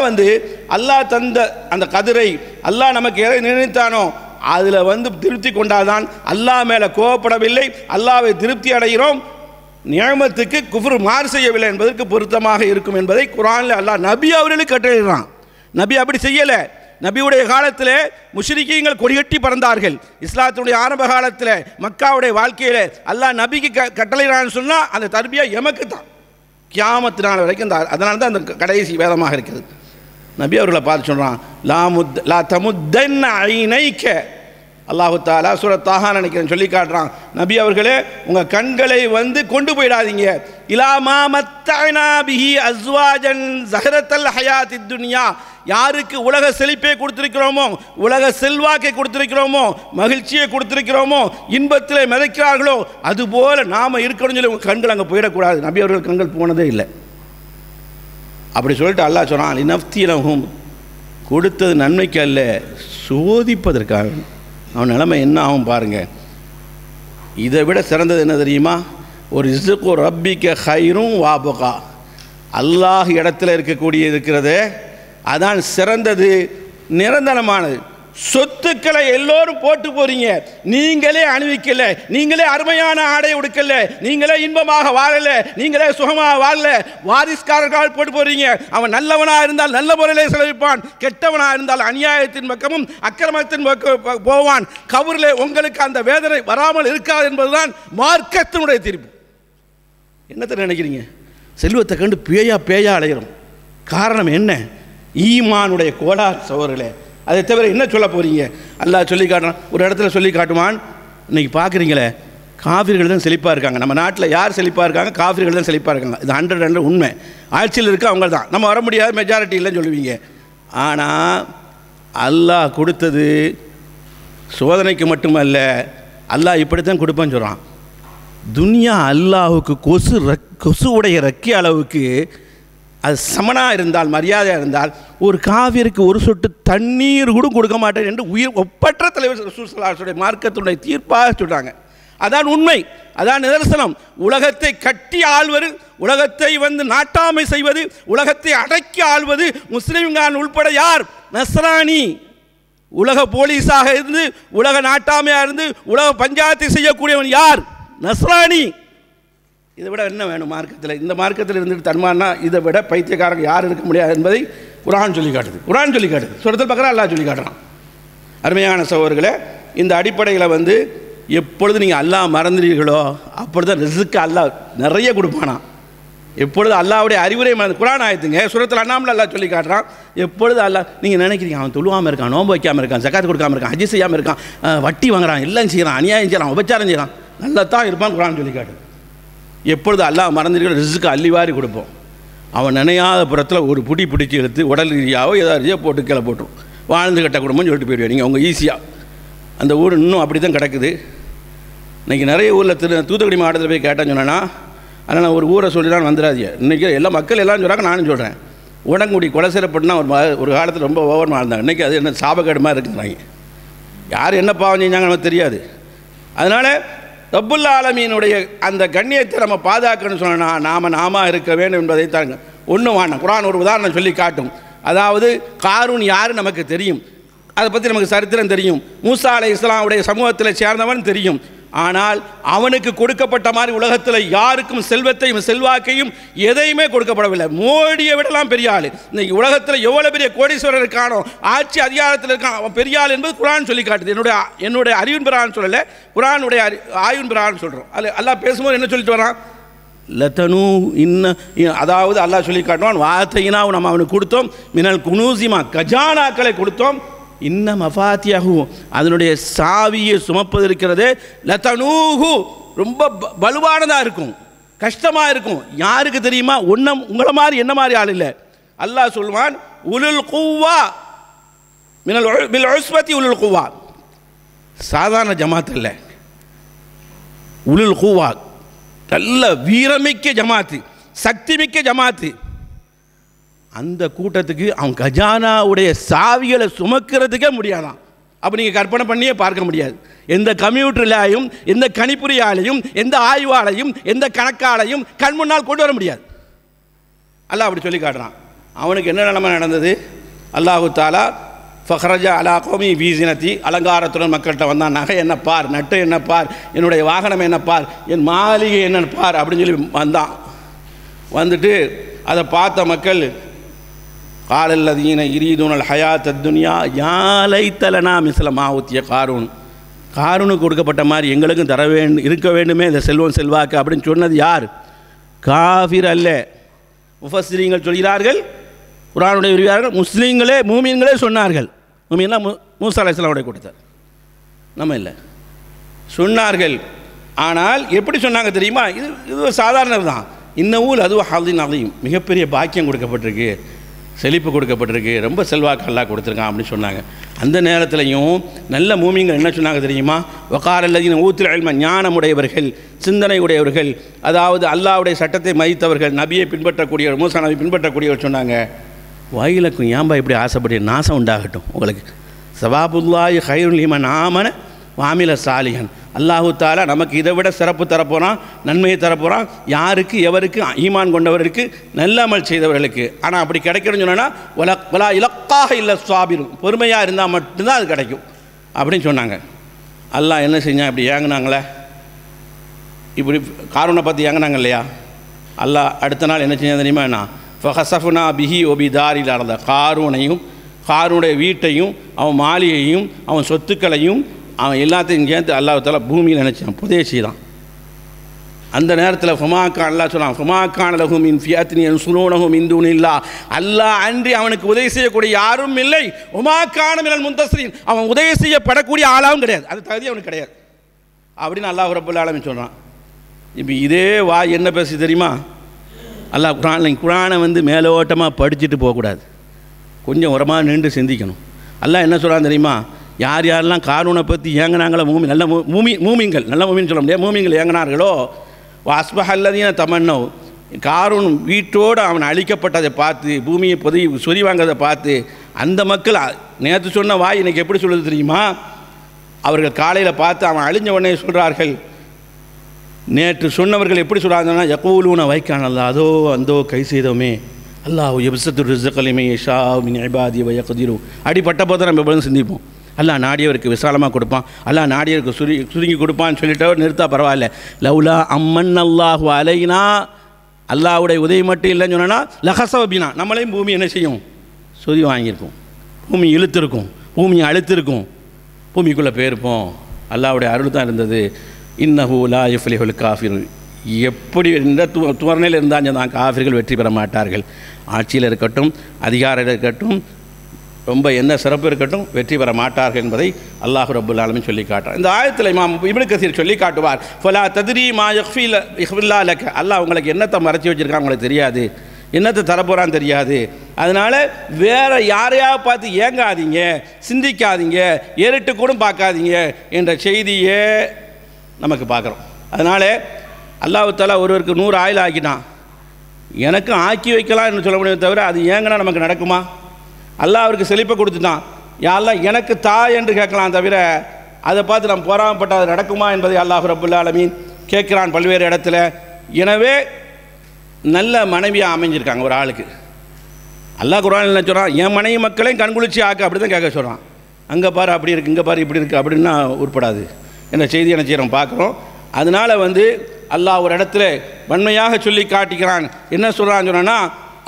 அல்லாஹ் தந்த அந்த கதிரை அல்லாஹ் நமக்கு எதை நினைத்தானோ அதில் திருப்தி கொண்டாதான் அல்லாஹ் மேலே கோபப்படவில்லை, அல்லாஹ்வை திருப்தி அடைகிறோம். நியமத்துக்கு குஃப்ர் மாறு செய்யவில்லை என்பதற்கு பொருத்தமாக இருக்கும் என்பதை குர்ஆனில் அல்லாஹ் நபி அவர்களுக்கு கட்டளையிடுறான். நபி அப்படி செய்யலை. நபியுடைய காலத்தில் முஷ்ரிக்கீன்கள் கொடிகட்டி பறந்தார்கள். இஸ்லாத்துடைய ஆரம்ப காலத்தில் மக்காவுடைய வாழ்க்கையில் அல்லாஹ் நபிக்கு கட்டளையிடான்னு சொன்னால் அந்த தர்பியா எமக்கு தான் கியாமத்து நாள் வரைக்கும். அதனால தான் அந்த கடைசி வேதமாக இருக்குது. நபி அவர்களை பார்த்து சொல்கிறான், லா தமுத்தன்ன ஐனைக்க, அல்லாஹு தஆலா சூரத் தாஹா நினைக்கிறேன் சொல்லி காட்டுறான். நபி அவர்களே, உங்கள் கண்களை கொண்டு போயிடாதீங்க. இலா மா மத்தஅனா பிஹி அஸ்வாஜன் ஸஹரத்தல் ஹயாத்தித் துன்யா, யாருக்கு உலக செழிப்பை கொடுத்திருக்கிறோமோ, உலக செல்வாக்கை கொடுத்திருக்கிறோமோ, மகிழ்ச்சியை கொடுத்திருக்கிறோமோ, இன்பத்திலே மிதக்கிறார்களோ, அதுபோல் நாம் இருக்கணும்னு சொல்லி உங்கள் கண்கள் அங்கே போயிடக்கூடாது. நபி அவர்கள் கண்கள் போனதே இல்லை. அப்படி சொல்லிட்டு அல்லாஹ் சொன்னான், லினஃப்தினஹும், கொடுத்தது நன்மைக்கு அல்ல, சோதிப்பதற்காக. அவன் நிலைமை என்ன ஆகும் பாருங்கள். இதை விட சிறந்தது என்ன தெரியுமா? ஒரு ரிஸ்கு ரப்பிக்க ஹைரும் வாபகா, அல்லாஹ் இடத்துல இருக்கக்கூடிய இருக்கிறது அதான் சிறந்தது, நிரந்தரமானது. சொத்துக்களை எல்லோரும் போட்டு போறீங்க, நீங்களே அணிவிக்கல, நீங்களே அருமையான ஆடை உடுக்கல, நீங்களே இன்பமாக வாழல, நீங்களே சுகமாக வாழல, வாரிஸ்காரர்கள் போட்டு போறீங்க. அவன் நல்லவனா இருந்தால் நல்ல முறையிலே செலவிப்பான், கெட்டவனா இருந்தால் அநியாயத்தின் பக்கமும் அக்கிரமத்தின் பக்கம் போவான். கபரிலே உங்களுக்கு அந்த வேதனை வராமல் இருக்காது என்பதுதான் மார்க்கத்தினுடைய தீர்ப்பு. என்னத்தை நினைக்கிறீங்க? செல்வத்தை கண்டு பேயா அலைகிறோம். காரணம் என்ன? ஈமானுடைய கோளாறு சோர்களே. அதை தவிர என்ன சொல்ல போறீங்க? அல்லாஹ் சொல்லி காட்டுறான், ஒரு இடத்துல சொல்லி காட்டுவான். இன்னைக்கு பார்க்குறீங்களே, காஃபிர்கள் தான் செழிப்பாக இருக்காங்க. நம்ம நாட்டில் யார் செழிப்பாக இருக்காங்க? காஃபிர்கள் தான் செழிப்பாக இருக்காங்க. இது 100 உண்மை. ஆட்சியில் இருக்க அவங்க தான், நம்ம வர முடியாது, மெஜாரிட்டி இல்லைன்னு சொல்லுவீங்க. ஆனால் அல்லாஹ் கொடுத்தது சோதனைக்கு மட்டுமல்ல, அல்லாஹ் இப்படித்தான் கொடுப்பேன்னு சொல்கிறான். துனியா அல்லாஹுக்கு கொசுவுடைய ரெக்கை அளவுக்கு அது சமனாக இருந்தால், மரியாதையாக இருந்தால், ஒரு காவிரிக்கு ஒரு சொட்டு தண்ணீர் கூட கொடுக்க மாட்டேன் என்று ஒப்பற்ற தலைவர் ரசூல் ஸல்லல்லாஹு அலைஹி வஸல்லம் மார்க்கத்துடைய தீர்ப்பாக சொல்கிறாங்க. அதான் உண்மை, அதான் நிதர்சனம். உலகத்தை கட்டி ஆள்வது, உலகத்தை நாட்டாமை செய்வது, உலகத்தை அடக்கி ஆள்வது முஸ்லிம்கள் உள்பட யார்? நஸ்ரானி. உலக போலீஸாக இருந்து, உலக நாட்டாமையாக இருந்து, உலக பஞ்சாயத்தை செய்யக்கூடியவன் யார்? நஸ்ரானி. இதை விட என்ன வேணும் மார்க்கத்தில்? இந்த மார்க்கத்தில் இருந்துட்டு தன்மானா இதை விட பைத்தியக்காரங்க யார் இருக்க முடியாது என்பதை குர்ஆன் சொல்லி காட்டுது. குர்ஆன் சொல்லி காட்டுது, சூரத்துல் பக்ரா அல்லாஹ் சொல்லி காட்டுறான். அருமையான சகோதரர்களே, இந்த அடிப்படையில் எப்பொழுது நீங்கள் அல்லாஹ் மறந்துறீர்களோ அப்பொழுது ரிஸ்க்கு அல்லாஹ் நிறைய கொடுப்பானா. எப்பொழுது அல்லாஹ்வுடைய அறிவுரை குர்ஆன் ஆயத்துங்க சூரத்துல் அன்ஆம்ல அல்லாஹ் சொல்லி காட்டுறான். எப்பொழுது அல்லாஹ் நீங்கள் நினைக்கிறீங்க அவன் தொழுவாமல் இருக்கான், நோன்பு வைக்காமல் இருக்கான், ஜகாத் கொடுக்காமல் இருக்கான், ஹஜ் செய்யாமல் இருக்கான், வட்டி வாங்குறான், எல்லாம் செய்கிறான், அநியாயம் செய்கிறான், உபச்சாரம் செய்கிறான், நல்லா தான் இருப்பான். குர்ஆன் சொல்லி காட்டுது. எப்பொழுது அல்லாஹ் மறந்துட்டு ரிஸ்க்கு அள்ளிவாரி கொடுப்போம். அவன் நினையாத புறத்தில் ஒரு புடி பிடிச்சி எடுத்து உடல் ரீதியாவோ ஏதாவது ரீதியாக போட்டு கீழே போட்டுரும். வாழ்ந்து கட்ட குடும்பம்னு சொல்லிட்டு போயிடுவேன். நீங்கள் அவங்க ஈஸியாக அந்த ஊர் இன்னும் அப்படி தான் கிடக்குது. இன்றைக்கி நிறைய ஊரில் தூத்துக்குடி மாவட்டத்தில் போய் கேட்டேன்னு சொன்னேன்னா, ஆனால் நான் ஒரு ஊரை சொல்லி தான் வந்துடாதீங்க. இன்றைக்கி எல்லா மக்கள் எல்லாம் சொல்கிறாங்க, நானும் சொல்கிறேன். உடங்குடி கொலை செய்யப்பட்டுனா ஒரு காலத்தில் ரொம்ப ஓவரமாக இருந்தாங்க. இன்றைக்கி அது என்ன சாபக்கேடுமாக இருக்குங்கிறாங்க. யார் என்ன பாவம் செஞ்சாங்க நமக்கு தெரியாது. அதனால் ரப்புல் ஆலமீனுடைய அந்த கண்ணியத்தை நம்ம பாதுகாக்கணும்னு சொன்னால் நாம இருக்க வேண்டும் என்பதை தாங்க. ஒன்று வாங்க, குர்ஆன் ஒரு உதாரணம் சொல்லி காட்டும். அதாவது காரூன் யார் நமக்கு தெரியும், அதை பற்றி நமக்கு சரித்திரம் தெரியும். மூசா அலைஹிஸ்ஸலாமுடைய சமூகத்தில் சேர்ந்தவன் தெரியும். ஆனால் அவனுக்கு கொடுக்கப்பட்ட மாதிரி உலகத்தில் யாருக்கும் செல்வத்தையும் செல்வாக்கையும் எதையுமே கொடுக்கப்படவில்லை. மோடியை விடலாம் பெரிய ஆள். இன்னைக்கு உலகத்தில் எவ்வளோ பெரிய கோடீஸ்வரர் இருக்கானோ, ஆட்சி அதிகாரத்தில் இருக்கான், அவன் பெரிய ஆள் என்பது குர்ஆன் சொல்லி காட்டுது. என்னுடைய அறிவின் பிரான் சொல்லலை, குர்ஆனுடைய ஆய்வின் பிரான் சொல்கிறோம். அதில் அல்லாஹ் பேசும்போது என்ன சொல்லிட்டு வரான்? லத்தனு அதாவது அல்லாஹ் சொல்லி காட்டுவான், வார்த்தையினா நம்ம அவனுக்கு கொடுத்தோம், மினல் குனூசிமா கஜானாக்களை கொடுத்தோம், இன்ன மஃபாத்தியஹு அதனுடைய சாவியை சுமப்பது இருக்கிறது, லதனூஹு ரொம்ப பலுவானதாக இருக்கும், கஷ்டமாக இருக்கும். யாருக்கு தெரியுமா? உங்களை மாதிரி என்ன மாதிரி ஆள் இல்லை. அல்லாஹ் சொல்வான், உலுல் குவ்வா பில் உஸ்வத்தி உலுல் குவ்வா. சாதாரண ஜமாத் இல்லை, உலுல் குவ்வா நல்ல வீரமிக்க ஜமாத்து, சக்தி மிக்க ஜமாத்து. அந்த கூட்டத்துக்கு அவன் கஜானாவுடைய சாவிகளை சுமக்கிறதுக்கே முடியாதான். அப்போ நீங்கள் கற்பனை பண்ணியே பார்க்க முடியாது. எந்த கம்ப்யூட்டர்லையும், எந்த கணிப்பொறியாலையும், எந்த ஆய்வாலையும், எந்த கணக்காலையும் கண் முன்னால் கொண்டு வர முடியாது. அல்லாஹ் அப்படி சொல்லி காட்டுறான். அவனுக்கு என்ன நிலைமை நடந்தது? அல்லாஹு தாலா ஃபஹ்ரஜா அலா கோமி வீசினத்தி, அலங்காரத்துடன் மக்கள்கிட்ட வந்தான். நகை என்ன பார், நட்டு என்ன பார், என்னுடைய வாகனம் என்ன பார், என் மாளிகை என்னன்னு பார் அப்படின்னு சொல்லி வந்தான். வந்துட்டு அதை பார்த்த மக்கள், காலல்லதீன இரீதுனல் ஹயாத் துன்யா யாலைத்தலனா மிஸ்லமா ஊத்திய காரூனுக்கு கொடுக்கப்பட்ட மாதிரி எங்களுக்கும் இருக்க வேண்டுமே இந்த செல்வம் செல்வாக்கு அப்படின்னு சொன்னது யார்? காஃபிர் அல்ல. முஃபஸ்ஸிரீன்கள் சொல்கிறார்கள், குர்ஆனுடைய விரிவார்கள், முஸ்லீம்களே மூமின்களே சொன்னார்கள். மூமின்னா மூசா அலைஹிஸ்ஸலாமுடைய கூட்டத்தார், நம்ம இல்லை, சொன்னார்கள். ஆனால் எப்படி சொன்னாங்க தெரியுமா? இது சாதாரணது தான். இன்னமும் அது ஹாலின் அதையும் மிகப்பெரிய பாக்கியம் கொடுக்கப்பட்டிருக்கு, செழிப்பு கொடுக்கப்பட்டிருக்கு, ரொம்ப செல்வாக்கு அல்லாஹ் கொடுத்துருக்கான் அப்படின்னு சொன்னாங்க. அந்த நேரத்திலையும் நல்ல மூமிங்கள் என்ன சொன்னாங்க தெரியுமா? வகாரல்லதீன ஊத்துல் இல்ம, ஞானமுடையவர்கள், சிந்தனை உடையவர்கள், அதாவது அல்லாஹ்வுடைய சட்டத்தை மதித்தவர்கள், நபியை பின்பற்றக்கூடியவர், மூசா நபி பின்பற்றக்கூடியவர் சொன்னாங்க, வாயிலக்கும் ஏன்பா இப்படி ஆசைப்பட்டு நாசம் உண்டாகட்டும் உங்களுக்கு, சவாபுல்லாஹி ஹைருல் லிமன் ஆமன வாமில சாலிஹன், அல்லாஹு தாலா நமக்கு இதை விட சிறப்பு தரப்போகிறான், நன்மையை தரப்போகிறான். யாருக்கு, எவருக்கு? ஈமான் கொண்டவருக்கு, நல்லமல் செய்தவர்களுக்கு. ஆனால் அப்படி கிடைக்கணும்னு சொன்னால் வலா இலக்காக இல்லை சுவாபிரும், பொறுமையாக இருந்தால் மட்டும்தான் அது கிடைக்கும் அப்படின்னு சொன்னாங்க. அல்லாஹ் என்ன செஞ்சான்? இப்படி ஏங்கினாங்களே, இப்படி காரூனை பற்றி ஏங்கினாங்க இல்லையா? அல்லாஹ் அடுத்த நாள் என்ன செஞ்சால் தெரியுமா? என்ன ஃபஹசஃப்னா பிஹி ஒபி தாரில் அறந்த காரூனையும், காரூனுடைய வீட்டையும், அவன் மாளிகையும், அவன் சொத்துக்களையும், அவன் எல்லாத்தையும் சேர்த்து அல்லாஹ் தஆலா பூமியில் நினச்சான், புதைய தான். அந்த நேரத்தில் ஃபுமாக்கான் அல்லாஹ் சொன்னான், ஃபுமாக்கான் லஹும் மின் ஃபியத்தின் யன்சுரூனஹும் மின் தூனில்லாஹ், அல்லாஹ் அன்றி அவனுக்கு உதவி செய்யக்கூடிய யாரும் இல்லை. உமாக்கான மினல் முன்தஸ்ரீன், அவன் உதவி செய்யப்படக்கூடிய ஆளாகவும் கிடையாது, அது தகுதி அவனுக்கு கிடையாது அப்படின்னு அல்லாஹ் ரப்பல் ஆலமீன் சொல்கிறான். இப்போ இதே வாய் என்ன பேசி தெரியுமா? அல்லாஹ் குர்ஆனை வந்து மேலோட்டமாக படிச்சுட்டு போகக்கூடாது, கொஞ்சம் உரமாக நின்று சிந்திக்கணும். அல்லாஹ் என்ன சொல்கிறான் தெரியுமா? யார் யாரெல்லாம் காரூனை பற்றி ஏங்கினாங்களோ, நல்ல மூமிங்கள், நல்ல மூமின்னு சொல்ல முடியாது, மூமிங்கள் ஏங்கினார்களோ, அஸ்பஹல்லதீன தமன்னோ, காரூன் வீட்டோடு அவன் அழிக்கப்பட்டதை பார்த்து, பூமியை சொறி வாங்கிறதை பார்த்து அந்த மக்கள் நேற்று சொன்ன வாய் இன்றைக்கி எப்படி சொல்லுது தெரியுமா? அவர்கள் காலையில் பார்த்து அவன் அழிஞ்ச உடனே சொல்கிறார்கள், நேற்று சொன்னவர்கள் எப்படி சொல்கிறாங்கன்னா, யகூலூன வைக்கானல்லா, அதோ அந்தோ கை செய்தோமே, அல்லாஹ் எப்சத்து ரிஸ்கலிமே ஷா மின் இபாதி வயக்திரு, அடிப்பட்ட போது நம்ம எப்பொழுதும் சிந்திப்போம், அல்லாஹ் நாடியவருக்கு விசாலமாக கொடுப்பான், அல்லாஹ் நாடியவருக்கு சுருங்கி கொடுப்பான்னு சொல்லிட்டு நிறுத்தா பரவாயில்ல. லவ்லா அம்மன் அல்லாஹு அலைனா, அல்லாஹ்வுடைய உதவி மட்டும் இல்லைன்னு சொன்னால் லஹசபினா, நம்மளையும் பூமி என்ன செய்யும்? சொதி வாங்கியிருக்கும், பூமி இழுத்திருக்கும், பூமியை அழுத்திருக்கும், பூமிக்குள்ளே போயிருப்போம். அல்லாஹ்வுடைய அருள் தான் இருந்தது. இன்னஹு லா யுஃப்லிஹுல் காஃபிர், எப்படி இந்த துவரணையில் இருந்தால் தான் காஃபிர்கள் வெற்றி பெற மாட்டார்கள். ஆட்சியில் இருக்கட்டும், அதிகாரம் இருக்கட்டும், ரொம்ப என்ன சிறப்பு இருக்கட்டும், வெற்றி பெற மாட்டார்கள் என்பதை அல்லாஹ் ரப்புல் ஆலமீன் சொல்லி காட்டுறார். இந்த ஆயத்தில் இமாம் இப்னு கஸீர் சொல்லி காட்டுவார், ஃபலா தத்ரி மா யக்ஃபில்லா லக, அல்லாஹ் உங்களுக்கு என்னத்தை மறைச்சி வச்சுருக்கான் உங்களுக்கு தெரியாது, என்னத்தை தரப்போகிறான்னு தெரியாது. அதனால் வேறு யாரையாவது பார்த்து ஏங்காதீங்க, சிந்திக்காதீங்க, ஏறிட்டு கூட பார்க்காதீங்க என்ற செய்தியே நமக்கு பார்க்குறோம். அதனால் அல்லாஹ் தஆலா ஒருவருக்கு 100 ஆயுள் ஆக்கிட்டான், எனக்கும் ஆக்கி வைக்கலாம்னு சொல்ல முடியும் தவிர அது ஏங்கன்னா நமக்கு நடக்குமா? அல்லாஹ் அவருக்கு செழிப்பை கொடுத்துட்டான், யாரெல்லாம் எனக்கு தாய் என்று கேட்கலாம் தவிர அதை பார்த்து நம்ம போராமப்பட்ட அது நடக்குமா என்பதை அல்லாஹ் ரப்புல் ஆலமீன் கேட்குறான் பல்வேறு இடத்துல. எனவே நல்ல மனைவியாக அமைஞ்சிருக்காங்க ஒரு ஆளுக்கு. அல்லாஹ் குர்ஆனில் என்ன சொல்கிறான்? என் மனைவி மக்களையும் கண்குளிர்ச்சி ஆக்க, அப்படி தான் கேட்க சொல்கிறான். அங்கே பாரு அப்படி இருக்குது, இங்கே பாரு இப்படி இருக்குது அப்படின்னா உட்படாது என்ற செய்தி என்ன செய்கிறோம் பார்க்குறோம். அதனால் அல்லாஹ் ஒரு இடத்துல வன்மையாக சொல்லி காட்டிக்கிறான். என்ன சொல்கிறான்னு சொன்னா,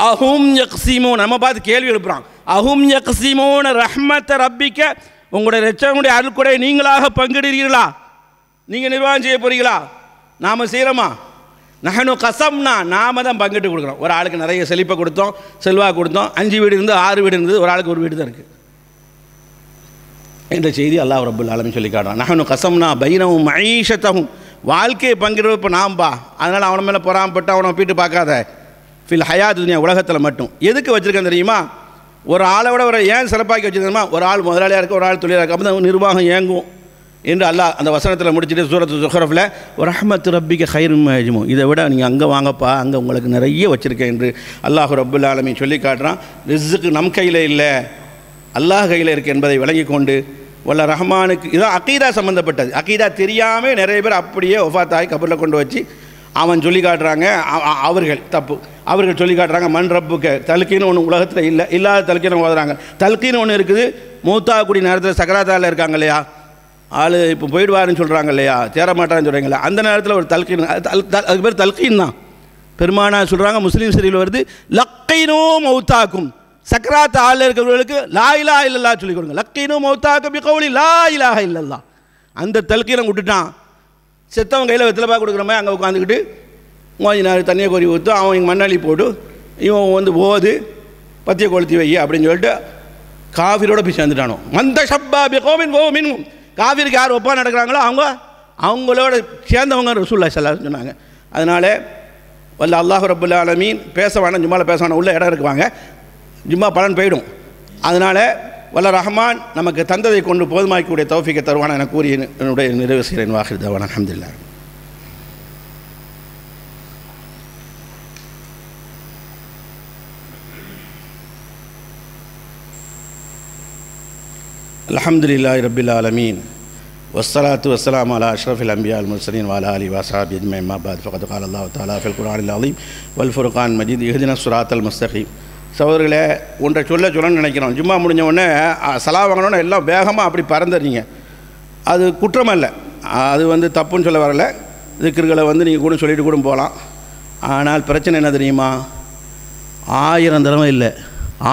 அஹும் யக்ஸிமூன், நம்ம பார்த்து கேள்வி எழுப்புறான். அஹும் யக்ஸிமூன் ரஹ்மத்த ரப்பிக்க, உங்களுடைய ரட்சகனுடைய அருள்கொடை நீங்களாக பங்கிடுறீர்களா? நீங்கள் நிர்வாகம் செய்ய போகிறீங்களா? நாம் செய்கிறோமா? நஹனு கசம்னா, நாம தான் பங்கிட்டு கொடுக்குறோம். ஒரு ஆளுக்கு நிறைய செழிப்பை கொடுத்தோம், செல்வாக்கு கொடுத்தோம், 5 வீடு இருந்து 6 வீடு இருந்தது, ஒரு ஆளுக்கு 1 வீடு தான் இருக்குது என்ற செய்தி அல்லாஹ் ரப்புல் ஆலமீன் சொல்லி காட்டுறான். நஹனு கசம்னா பைனஹும் மஈஷத்தஹும், வாழ்க்கையை பங்கிடுறது இப்போ நாம்பா. அதனால் அவனை மேலே பொறாமப்பட்டு அவனை ஒப்பிட்டு பார்க்காத. ஃபில் ஹயாத் துனியா, உலகத்தில் மட்டும். எதுக்கு வச்சுருக்கேன் தெரியுமா? ஒரு ஆளை விட ஒரு ஏன் சிறப்பாக்கி வச்சுருக்கோமா? ஒரு ஆள் முதலாளியாக இருக்க, ஒரு ஆள் தொழிலாக இருக்க, அப்போ தான் நிர்வாகம் இயங்கும் என்று அல்லாஹ் அந்த வசனத்தில் முடிச்சுட்டு சூரத்து ஸுஹ்ரஃபில் ரஹ்மத்து ரப்பிக்க கைரும் மஜ்மூ, இதை விட நீங்கள் அங்கே வாங்கப்பா, அங்கே உங்களுக்கு நிறைய வச்சுருக்கேன் என்று அல்லாஹ் ரப்புல் ஆலமீன் சொல்லி காட்டுறான். ரிஸ்க்கு நம் கையில் இல்லை, அல்லாஹ் கையில் இருக்குது என்பதை விளங்கி கொண்டு வல்ல ரஹ்மானுக்கு, இதுதான் அகீதா சம்மந்தப்பட்டது. அகீதா தெரியாமல் நிறைய பேர் அப்படியே ஒஃபாத்தாகி கபரில் கொண்டு வச்சு அவன் சொல்லி காட்டுறாங்க. அவர்கள் தப்பு, அவர்கள் சொல்லி காட்டுறாங்க மண் ரப்புக்கு, தல்கீன்னு ஒன்று உலகத்தில் இல்லை, இல்லாத தல்கீன்னு ஓதுறாங்க. தல்கீன்னு ஒன்று இருக்குது, மூத்தாகக்கூடிய நேரத்தில் சக்கராத்தாவில் இருக்காங்க இல்லையா, ஆள் இப்போ போயிடுவாருன்னு சொல்கிறாங்க இல்லையா, சேரமாட்டான்னு சொல்கிறாங்களே, அந்த நேரத்தில் ஒரு தல்கீன், அதுக்கு பேர் தல்கீன் தான். பெருமானா சொல்கிறாங்க, முஸ்லீம் சரியில் வருது, லக்கீனோ மௌத்தாக்கும், சக்கராத் ஆள் இருக்கிறவர்களுக்கு லா இலாஹ இல்லல்லாஹ் சொல்லிக் கொடுங்க. லக்கீனோ மௌத்தாக்கும் பிகௌலி லா இலாஹ இல்லல்லாஹ். அந்த தல்கீனை விட்டுட்டான். செத்தவன் கையில் வெத்தலைப்பா கொடுக்குற மாதிரி அங்கே உட்காந்துக்கிட்டு கொஞ்ச நேரம் தண்ணியை கோரி ஊற்று, அவன் இங்கே மண்ணாளி போட்டு இவன் ஓது பத்தியை கொளுத்தி வை அப்படின்னு சொல்லிட்டு காஃபிரோட போய் சேர்ந்துட்டானோ. மந்த ஷப்பா பி கோமின் கோ மின், காஃபிருக்கு யார் ஒப்பா நடக்கிறாங்களோ அவங்களோட சேர்ந்தவங்க ரசூலுல்லாஹி ஸல்லல்லாஹு அலைஹி வஸல்லம் சொன்னாங்க. அதனால் வல்ல அல்லாஹ் ரப்புல் ஆலமீன் பேச வேணாம், ஜும்மாவில் பேச வேணாம், உள்ள இடம் இருக்குவாங்க, ஜும்மா பலன் போயிடும். அதனால் வல்ல ரஹ்மான் நமக்கு தந்ததை கொண்டு போதுமாக்கக்கூடிய தௌஃபீக்கை தருவான என கூறி என்னுடைய நிறைவு செய்கிறேன். வாஹிர் தவானா அல்ஹம்துலில்லாஹ். அல்ஹம்துலில்லாஹி ரப்பில் ஆலமீன் والصلاة والسلام على أشرف الأنبياء المرسلين وعلى آله وصحبه أجمعين ما بعد فقد قال الله تعالى في القرآن العظيم والفرقان المجيد اهدنا الصراط المستقيم. சகோதரர்களே, ஒன்றை சொல்லணும்னு நினைக்கிறோம். ஜும்மா முடிஞ்ச உடனே சலா வாங்கணுன்னா எல்லாம் வேகமாக அப்படி பறந்துடுறீங்க. அது குற்றம் அல்ல, அது தப்புன்னு சொல்ல வரல. திக்ருகளை நீங்கள் கூட சொல்லிட்டு கூட போகலாம். ஆனால் பிரச்சனை என்ன தெரியுமா? 1000 தடவை இல்லை,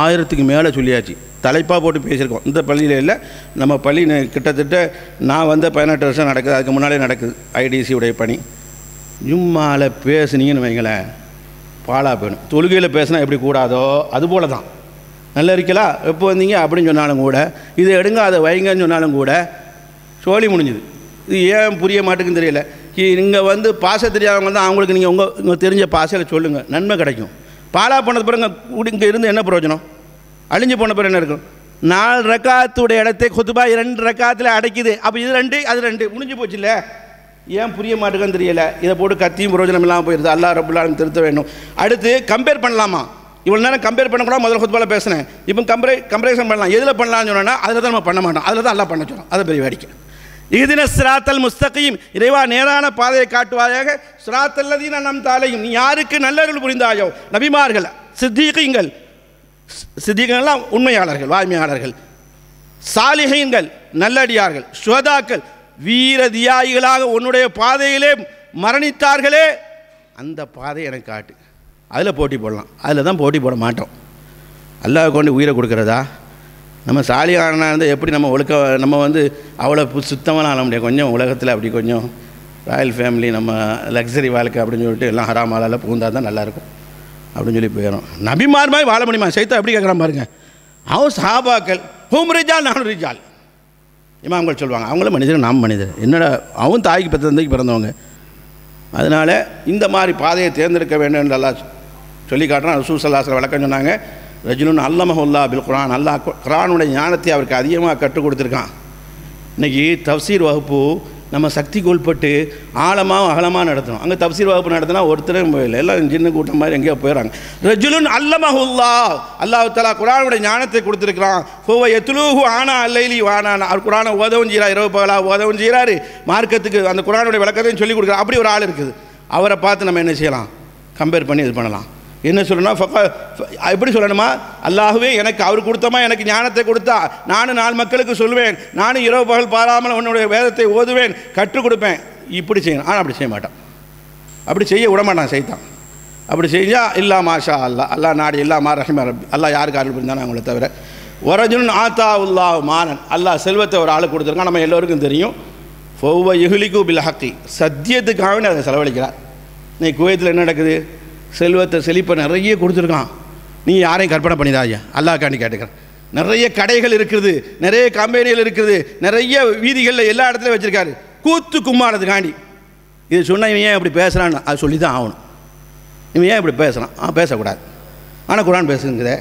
1000க்கு மேலே சொல்லியாச்சு. தலைப்பாக போட்டு பேசியிருக்கோம். இந்த பள்ளியில் இல்லை, நம்ம பள்ளி கிட்டத்தட்ட நான் 18 வருஷம் நடக்குது, அதுக்கு முன்னாலே நடக்குது ஐடிசியுடைய பணி. ஜும்மாவில் பேசுனீங்கன்னு வைங்களேன், பாலா போயிடும். தொழுகையில் பேசினா எப்படி கூடாதோ அதுபோல் தான். நல்லா இருக்கலாம் எப்போ வந்தீங்க அப்படின்னு சொன்னாலும் கூட, இதை எடுங்க அதை வைங்கன்னு சொன்னாலும் கூட சோழி முடிஞ்சுது. இது ஏன் புரிய மாட்டேங்குன்னு தெரியல. இங்கே பாச தெரியாதவங்க தான், அவங்களுக்கு நீங்கள் உங்கள் தெரிஞ்ச பாசையில் சொல்லுங்கள், நன்மை கிடைக்கும். பாலா போனது பிறகு இங்கே இருந்து என்ன பிரயோஜனம்? அழிஞ்சு போன பிறகு என்ன இருக்கும்? 4 ரக்காத்துடைய இடத்தை குத்துபா 2 ரக்காத்தில் அடைக்குது. அப்போ இது 2 அது 2 முடிஞ்சு போச்சு இல்லை? ஏன் புரிய மாட்டேங்குன்னு தெரியல. இதை போட்டு கத்தியும் பிரயோஜனம் இல்லாமல் போயிடுது. அல்லாஹ் ரப்புல் ஆலமீன் திருத்த வேண்டும். அடுத்து கம்பேர் பண்ணலாமா? இவ்வளோ நேரம் கம்பேர் பண்ணக்கூடாது, முதல்ல குத்துபாவில் பேசினேன். இப்போ கம்பேரிசன் பண்ணலாம். எதில் பண்ணலாம்னு சொன்னோன்னா அதில் தான் நம்ம பண்ண மாட்டோம். அதில் தான் அல்லாஹ் பண்ண சொல்கிறோம். அதை பெரிய வேடிக்கை. இஹ்தின ஸிராத்தல் முஸ்தகீம், இறைவா நேரான பாதையை காட்டுவாயாக. ஸிராத்தல் லதீன அன்அம்த அலைஹிம், நீ யாருக்கு நல்லருள் புரிந்தாயோ, நபிமார்கள், சித்தீகங்கள்லாம் உண்மையாளர்கள், வாய்மையாளர்கள், சாலிஹீன்கள் நல்லடியார்கள், சுஹதாக்கள் வீர தியாகிகளாக உன்னுடைய பாதையிலே மரணித்தார்களே, அந்த பாதை எனக்கு காட்டு. அதில் போட்டி போடலாம். அதில் தான் போட்டி போட மாட்டோம். அல்லாஹ் கொண்டு உயிரை கொடுக்குறதா? நம்ம சாலியான இருந்தால் எப்படி நம்ம நம்ம அவ்வளோ சுத்தமாக ஆள முடியாது. கொஞ்சம் உலகத்தில் அப்படி கொஞ்சம் ராயல் ஃபேமிலி, நம்ம லக்ஸரி வாழ்க்கை அப்படின்னு சொல்லிட்டு எல்லாம் ஹராமாலால் பூந்தா தான் நல்லாயிருக்கும் அப்படின்னு சொல்லி போயிடும். நபிமார் மாதிரி வாழ முடியுமா? சைத்தா எப்படி கேட்குறான் பாருங்க. அவன் சஹாபாக்கள் ஹூம் ரிஜால் நானும் ரிஜால், இமாம்கள் சொல்லுவாங்க. அவங்களும் மனிதர், நாம் மனிதர். என்னடா அவன் தாய்க்கு தந்தைக்கு பிறந்தவங்க. அதனால் இந்த மாதிரி பாதையை தேர்ந்தெடுக்க வேண்டும் என்று அல்லாஹ் சொல்லி காட்டுறான். ரசூல் ஸல்லல்லாஹு அலைஹி வஸல்லம் விளக்கம் சொன்னாங்க. ரஜுலுன் அல்லமஹுல்லாஹ் பில் குர்ஆன், அல்லாஹ் குர்ஆனுடைய ஞானத்தை அவருக்கு அதிகமாக கற்றுக் கொடுத்துருக்கான். இன்றைக்கி தஃப்சீர் வகுப்பு நம்ம சக்திக்கு உட்பட்டு ஆழமாக அகலமாக நடத்தணும். அங்கே தஃப்சீர் வகுப்பு நடத்தினா ஒருத்தரும் போயிடல, எல்லாம் சின்ன கூட்டம் மாதிரி எங்கேயோ போயிடறாங்க. ரஜுலுன் அல்லமஹுல்லாஹ், அல்லாஹ் தஆலா குர்ஆனுடைய ஞானத்தை கொடுத்துருக்கிறான். ஃபுவ யத்லூஹு ஆனா அல்லைலி வானா, அவர் குர்ஆனை ஓதவும் செய்கிறார், இரவு பகலாக ஓதவும் செய்கிறாரு, மார்க்கத்துக்கு அந்த குர்ஆனுடைய விளக்கத்தையும் சொல்லிக் கொடுக்குறார். அப்படி ஒரு ஆள் இருக்குது. அவரை பார்த்து நம்ம என்ன செய்யலாம்? கம்பேர் பண்ணி இது பண்ணலாம். என்ன சொல்லணும்? எப்படி சொல்லணுமா? அல்லாஹ்வே எனக்கு அவர் கொடுத்தமா, எனக்கு ஞானத்தை கொடுத்தா, நானும் 4 மக்களுக்கு சொல்லுவேன், நானும் இரவு பகல் பாராமல் உன்னுடைய வேதத்தை ஓதுவேன், கற்றுக் கொடுப்பேன். இப்படி செய்யணும். ஆனால் அப்படி செய்ய மாட்டான். அப்படி செய்ய விட மாட்டான் சைத்தான். அப்படி செஞ்சால் இல்லா மாஷா அல்லாஹ், அல்லாஹ் நாடி இல்லா மா ரஹிம ரப்பி, அல்லாஹ் யாருக்கு அருள் புரிந்தானோ அவங்கள தவிர. வரஜுன் ஆத்தா உல்லாஹ் மானன், அல்லாஹ் செல்வத்தை ஒரு ஆளு கொடுத்துருக்கான். நம்ம எல்லோருக்கும் தெரியும். ஃபௌவ யுஹ்லிகு பில் ஹக்கி, சத்தியத்துக்காக அதை செலவழிக்கிறார். இன்னைக்கு குவைத்தில் என்ன நடக்குது? செல்வத்தை செழிப்பை நிறைய கொடுத்துருக்கான். நீங்கள் யாரையும் கற்பனை பண்ணிடாதீங்க, அல்லாஹ்காண்டி கேட்டுக்கிறேன். நிறைய கடைகள் இருக்குது, நிறைய கம்பெனிகள் இருக்குது, நிறைய வீதிகளில் எல்லா இடத்துலையும் வச்சுருக்காரு. கூத்து கும்மானதுக்காண்டி இது சொன்னால் இவன் ஏன் இப்படி பேசுகிறான்னு அது சொல்லி தான் ஆகணும். இவன் ஏன் இப்படி பேசுகிறான்? பேசக்கூடாது. ஆனால் குர்ஆன் பேசுங்கிறத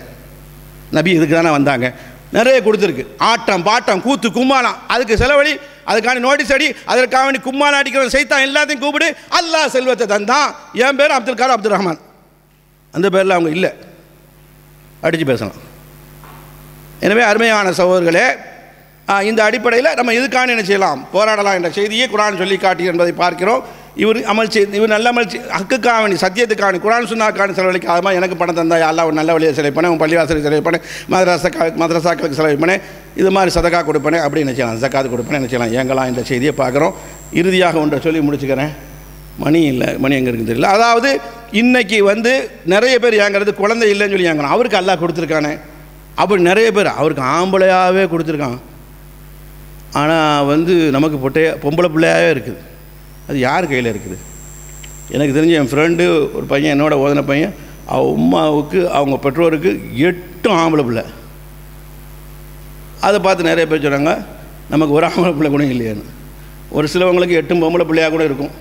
நபி இதுக்கு தானே வந்தாங்க. நிறைய கொடுத்துருக்கு. ஆட்டம் பாட்டம் கூத்து கும்மாளம், அதுக்கு செலவழி, அதுக்காண்டி நோட்டீஸ் அடி, அதற்காக வேண்டி கும்மாளம் அடிக்கிறவன் சைத்தான் எல்லாத்தையும் கூப்பிடு. அல்லாஹ் செல்வத்தை தந்தான். என் பேர் அப்துல் கார் அப்துல் ரஹ்மான், அந்த பேரில் அவங்க இல்லை, அடித்து பேசலாம். எனவே அருமையான சகோதரர்களே, இந்த அடிப்படையில் நம்ம இதுக்கான என்ன செய்யலாம்? போராடலாம் என்ற செய்தியை குர்ஆன் சொல்லி காட்டி என்பதை பார்க்கிறோம். இவர் அமல் செய்து, இவர் நல்ல அமல் ஹக்குக்காக வேண்டி, சத்தியத்துக்கான குர்ஆன் சுன்னாக்கான செலவழிக்காதமா, எனக்கு பணம் தந்தா அல்லாஹ் ஒரு நல்ல வழியை செலவிப்பேன், உன் பள்ளிவாசலுக்கு செலவிப்பேன், மதரசாக்களுக்கு செலவிப்பேன், இது மாதிரி சதகா கொடுப்பேன், அப்படி என்ன செய்யலாம்? ஜக்காத் கொடுப்பேன், என்ன செய்யலாம்? ஏங்கலாம் என்ற செய்தியை பார்க்குறோம். இறுதியாக ஒன்றை சொல்லி முடிச்சுக்கிறேன். மணி இல்லை, மணி எங்கே இருக்குன்னு தெரியல. அதாவது இன்னைக்கு நிறைய பேர் ஏங்கிறது குழந்தை இல்லைன்னு சொல்லி ஏங்கணும். அவருக்கு அல்லாஹ் கொடுத்துருக்கானே, அப்படி நிறைய பேர் அவருக்கு ஆம்பளையாகவே கொடுத்துருக்கான். ஆனால் நமக்கு பொம்பளை பிள்ளையாகவே இருக்குது. அது யார் கையில் இருக்குது? எனக்கு தெரிஞ்ச என் ஃப்ரெண்டு ஒரு பையன், என்னோட ஓதன பையன், அவன் உமாவுக்கு அவங்க பெற்றோருக்கு 8 ஆம்பளை பிள்ளை. அதை பார்த்து நிறைய பேர் சொல்கிறாங்க, நமக்கு ஒரு ஆம்பளை பிள்ளை கூட இல்லையான்னு. ஒரு சிலவங்களுக்கு 8 பொம்பளை பிள்ளையாக கூட இருக்கும்.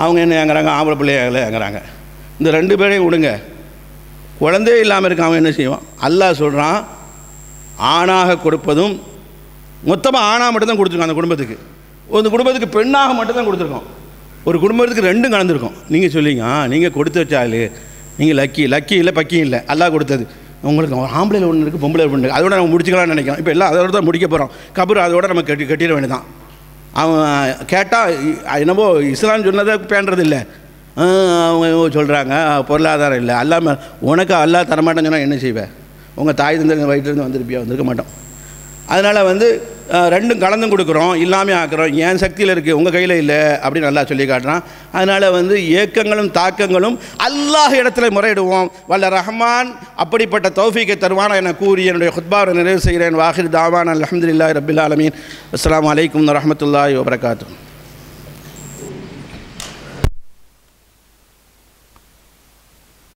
அவங்க என்ன ஏங்குறாங்க? ஆம்பளை பிள்ளையாக ஏங்குறாங்க. இந்த 2 பேரையும் விடுங்க, குழந்தையே இல்லாமல் இருக்க அவன் என்ன செய்வான்? அல்லாஹ் சொல்கிறான், ஆணாக கொடுப்பதும் மொத்தமாக ஆணாக மட்டும்தான் கொடுத்துருக்கோம். அந்த குடும்பத்துக்கு, ஒரு குடும்பத்துக்கு பெண்ணாக மட்டும்தான் கொடுத்துருக்கோம். ஒரு குடும்பத்துக்கு 2 கலந்துருக்கோம். நீங்கள் சொல்லிங்க, நீங்கள் கொடுத்து வச்சாலு, நீங்கள் லக்கி இல்லை, பக்கியும் இல்லை, அல்லாஹ் கொடுத்தது. உங்களுக்கு ஆம்பளையில் ஒன்று இருக்குது, பொம்பளை ஒன்று இருக்குது. அதோட நம்ம முடிச்சுக்கலாம்னு நினைக்கிறோம். இப்போ எல்லாம் அதோட தான் முடிக்க போகிறோம். கபர் அதோட நம்ம கட்டிட வேண்டியதான். அவன் கேட்டால் என்னமோ இஸ்லாம் சொன்னதை பேண்டுறதில்லை, அவங்க சொல்கிறாங்க பொருளாதாரம் இல்லை, அல்லாம உனக்கு அல்லா தரமாட்டேன்னு சொன்னால் என்ன செய்வேன்? உங்கள் தாய் தந்தை வயிற்றுலேருந்து வந்திருப்பியா? வந்திருக்க மாட்டோம். அதனால் ரெண்டும் கலந்தும் கொடுக்குறோம், இல்லாமல் ஆக்குறோம். என் சக்தியில் இருக்குது, உங்கள் கையில் இல்லை அப்படின்னு நல்லா சொல்லி காட்டுறான். அதனால் ஏக்கங்களும் தாக்கங்களும் அல்லாஹ் இடத்துல முறையிடுவோம். வல்ல ரஹ்மான் அப்படிப்பட்ட தௌஃபீக்கை தருவான் என கூறி என்னுடைய குத்பாவை நிறைவு செய்கிறேன். வாஹிர் தாவான் அல்ஹம்துலில்லாஹி ரப்பில் ஆலமீன். அஸ்ஸலாமு அலைக்கும் வரஹ்மத்துல்லாஹி வபரகாத்துஹு.